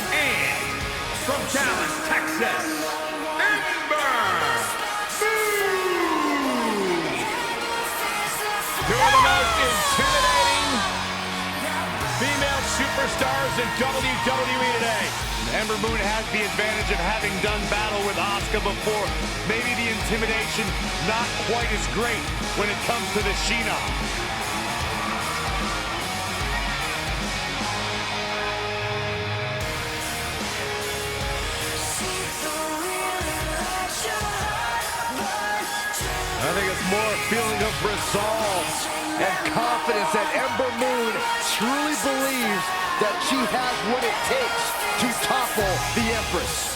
and from Dallas, Texas, Ember Moon. Two of the most intimidating female superstars in WWE today. Ember Moon has the advantage of having done battle with Asuka before. Maybe the intimidation not quite as great when it comes to the Sheena. I think it's more a feeling of resolve and confidence that Ember Moon truly believes that she has what it takes to topple the Empress.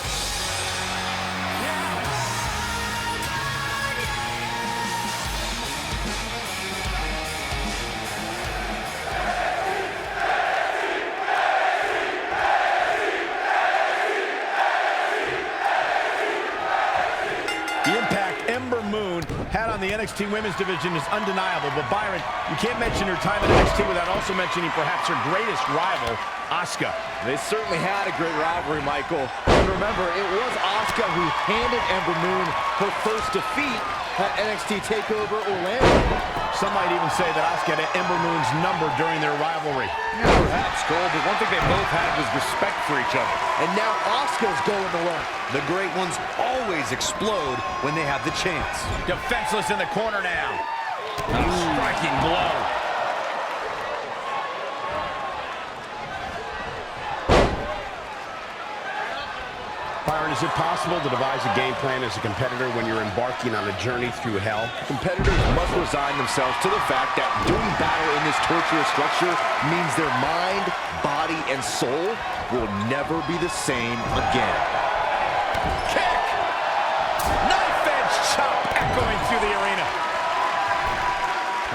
The impact Ember Moon had on the NXT Women's Division is undeniable, but Byron, you can't mention her time at NXT without also mentioning perhaps her greatest rival, Asuka. They certainly had a great rivalry, Michael. And remember, it was Asuka who handed Ember Moon her first defeat at NXT TakeOver Orlando. Some might even say that Asuka had Ember Moon's number during their rivalry. Yeah, perhaps, Cole, but one thing they both had was respect for each other. And now Asuka's going to run. The great ones always explode when they have the chance. Defenseless in the corner now. A striking blow. Byron, is it possible to devise a game plan as a competitor when you're embarking on a journey through hell? Competitors must resign themselves to the fact that doing battle in this torturous structure means their mind, body, and soul will never be the same again. Kick! Knife edge chop echoing through the arena.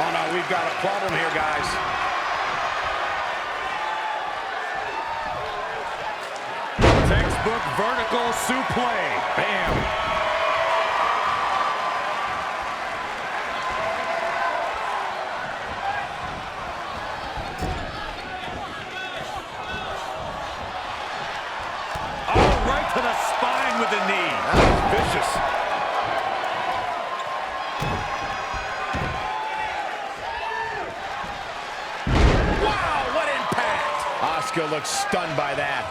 Oh no, we've got a problem here, guys. Textbook vertical suplex. Bam. Oh, right to the spine with the knee. That was vicious. Wow, what impact! Asuka looks stunned by that.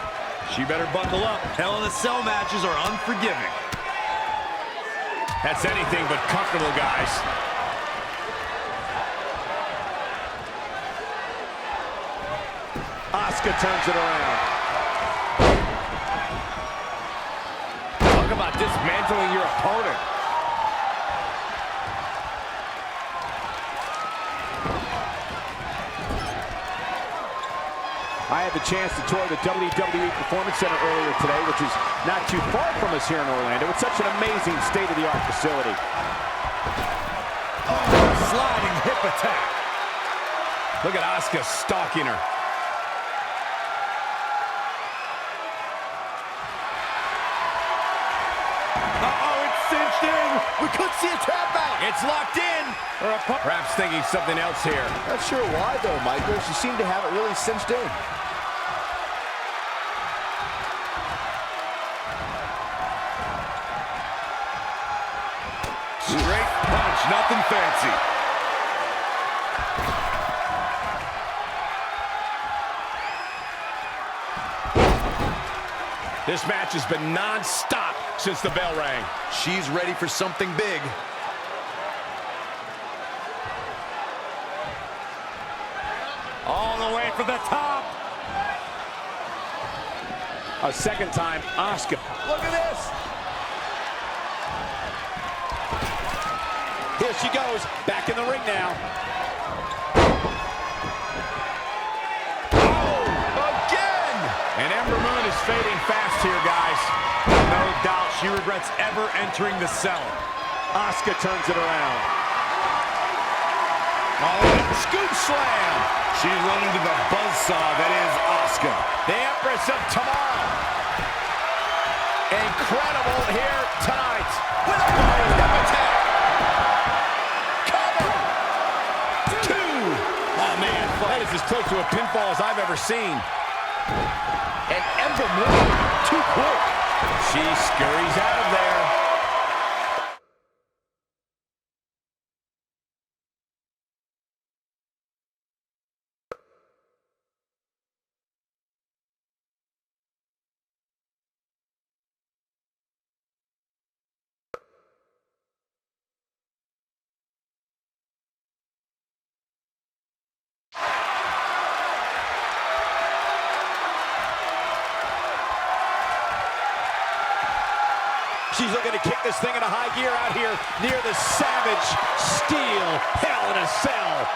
She better buckle up. Hell in a Cell matches are unforgiving. That's anything but comfortable, guys. Asuka turns it around. Talk about dismantling your opponent. I had the chance to tour the WWE Performance Center earlier today, which is not too far from us here in Orlando. It's such an amazing state-of-the-art facility. Sliding hip attack. Look at Asuka stalking her. Uh-oh, it's cinched in. We could see a tap out. It's locked in. Perhaps thinking something else here. Not sure why, though, Michael. She seemed to have it really cinched in. Straight punch, nothing fancy. This match has been non-stop since the bell rang. She's ready for something big. All the way for the top. A second time, Asuka. Look at this. Here she goes, back in the ring now. Oh, again! And Ember Moon is fading fast here, guys. No doubt she regrets ever entering the cell. Asuka turns it around. Oh, scoop slam! She's running to the buzzsaw that is Asuka. The Empress of Tomorrow. Incredible here tonight. With a hip attack. Cover. Two. Oh, man, that is as close to a pinfall as I've ever seen. And Ember Moon, too quick. She scurries out of there. She's looking to kick this thing into high gear out here near the Savage Steel Hell in a Cell.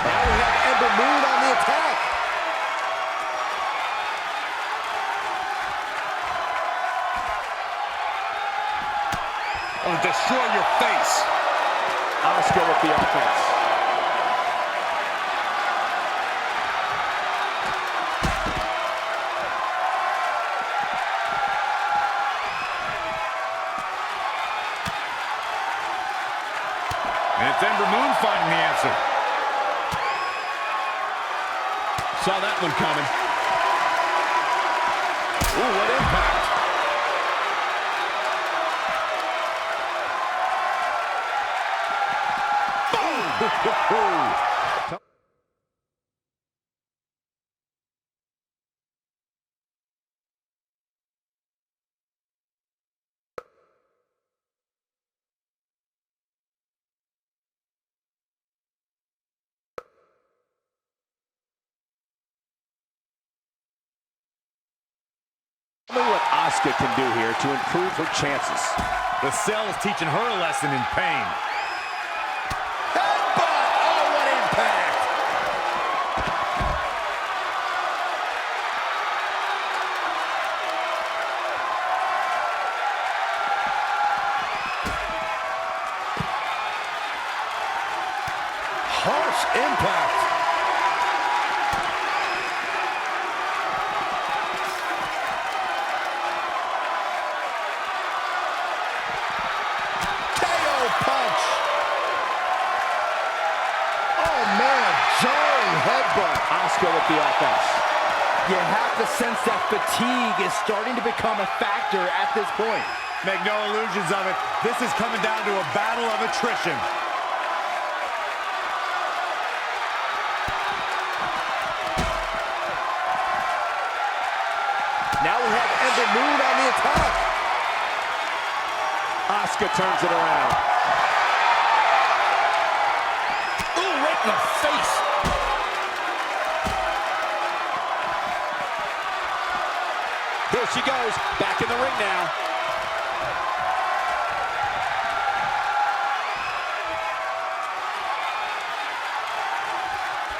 Now we have Ember Moon on the attack. Oh, destroy your face. Asuka with the offense. And it's Ember Moon finding the answer. Saw that one coming. Ooh, what impact. Tell me what Asuka can do here to improve her chances. The cell is teaching her a lesson in pain. Headbutt! Oh, what impact! Harsh impact! Asuka with the offense. You have to sense that fatigue is starting to become a factor at this point. Make no illusions of it. This is coming down to a battle of attrition. Now we have Ember Moon on the attack. Asuka turns it around. Ooh, right in the face. Here she goes, back in the ring now.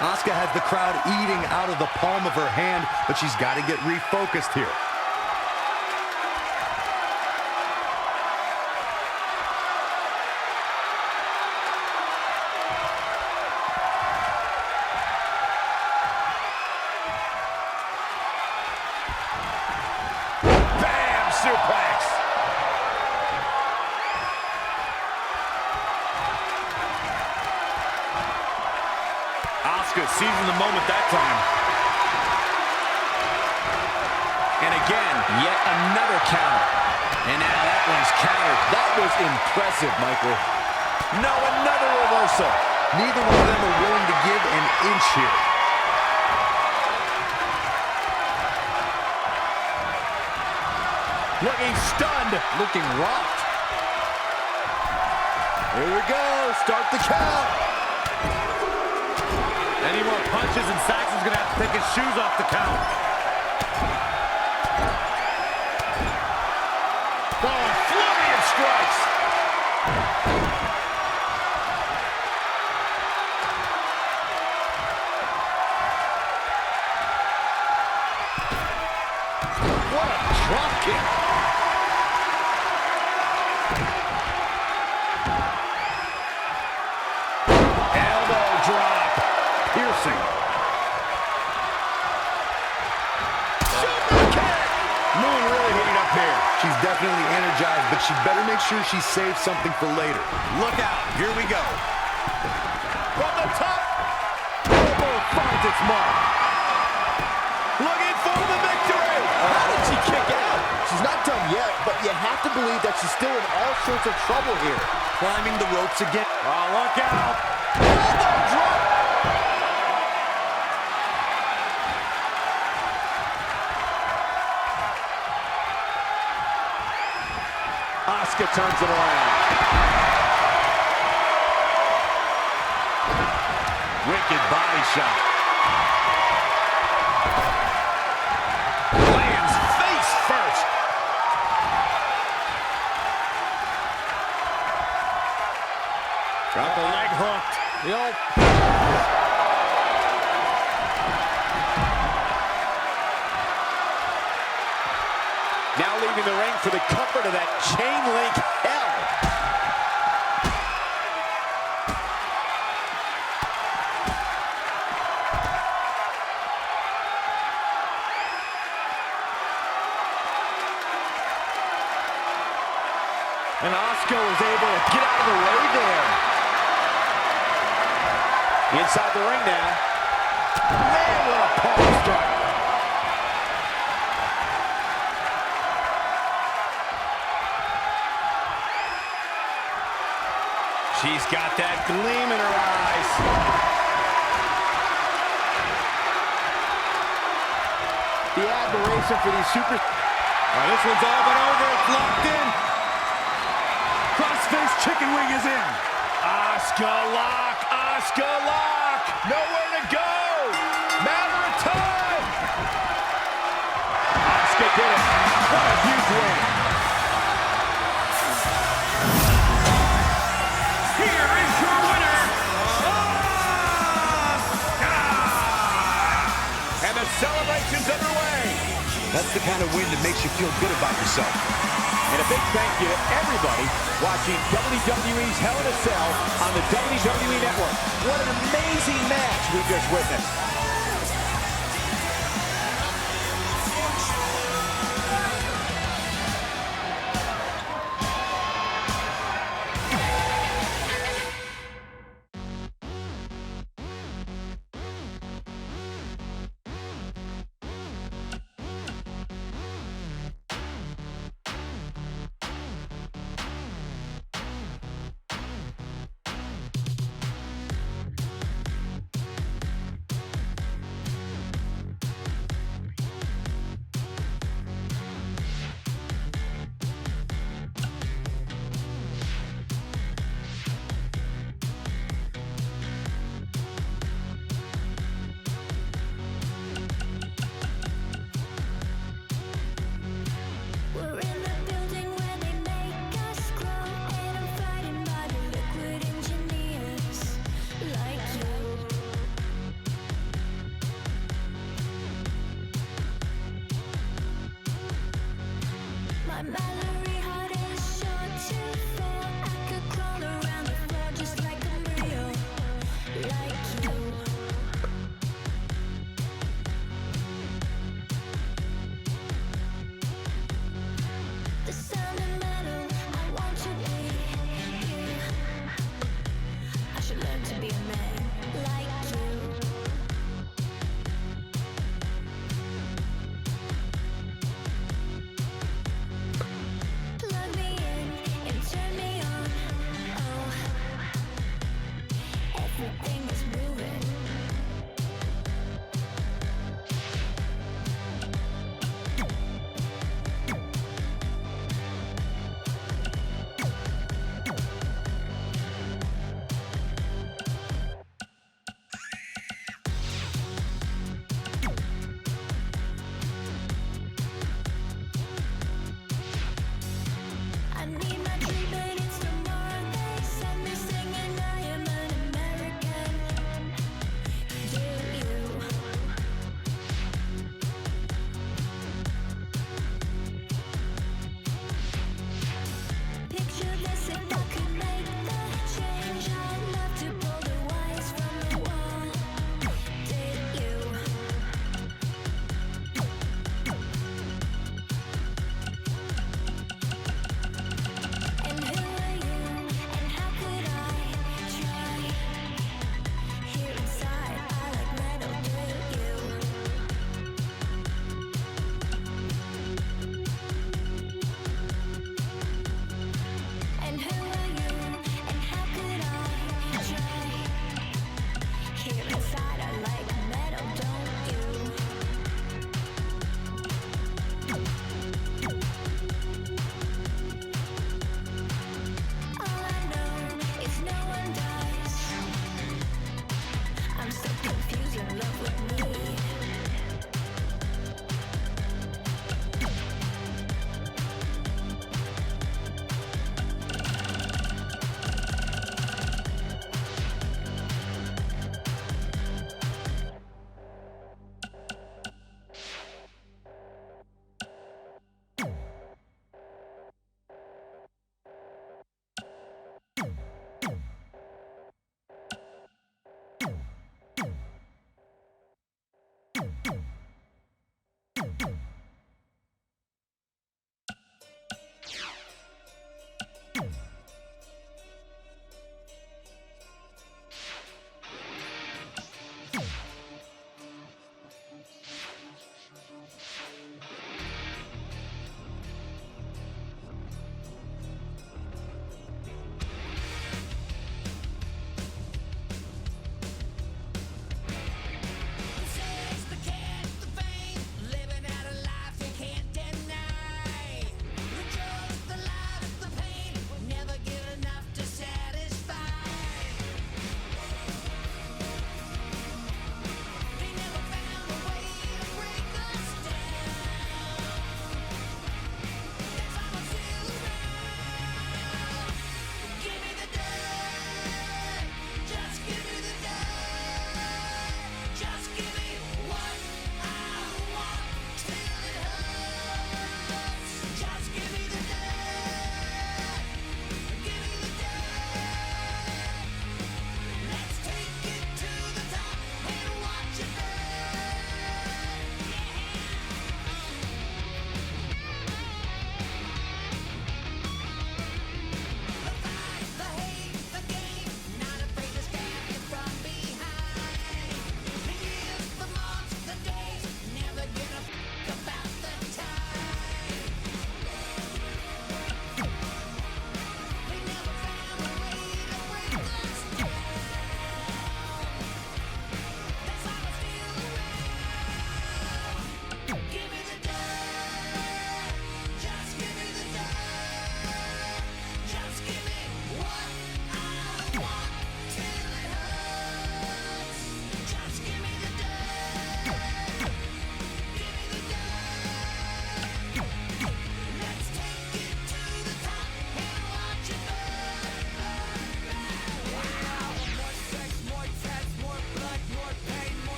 Asuka has the crowd eating out of the palm of her hand, but she's got to get refocused here. Bam! Suplex! Asuka seizing the moment that time. And again, yet another counter. And now that one's countered. That was impressive, Michael. No, another reversal. Neither one of them are willing to give an inch here. Looking stunned. Looking rocked. Here we go. Start the count. Any more punches and Saxon's going to have to take his shoes off the count. Oh, a flurry of strikes. What a drop kick. Elbow drop. Piercing. Super kick. Moon really heating up here. She's definitely energized, but she better make sure she saves something for later. Look out. Here we go. From the top. Elbow finds its mark. Looking for the victory. How did she kick out? She's not done yet, but you have to believe that she's still in all sorts of trouble here. Climbing the ropes again. Oh, look out. Elbow drop. Asuka turns it around. Wicked body shot. Lands face first. Got the leg hooked. Yep. Now leaving the ring for the comfort of that chain link hell. And Asuka was able to get out of the way there. Inside the ring now. Man, what a palm strike. She's got that gleam in her eyes. The admiration for these super... This one's all but over. It's locked in. Crossface chicken wing is in. Asuka lock. Asuka lock. Nowhere to go. Matter of time. Asuka did it. What a huge win. Here is your winner, And the celebration's underway. That's the kind of win that makes you feel good about yourself. And a big thank you to everybody watching WWE's Hell in a Cell on the WWE Network. What an amazing match we just witnessed. My Mallory heart is short to fail. I could crawl around the floor just like a real, like you. The sound of metal, I want to be you. I should learn to be a man like you. Plug me in and turn me on. Oh, everything is moving. I need my treatment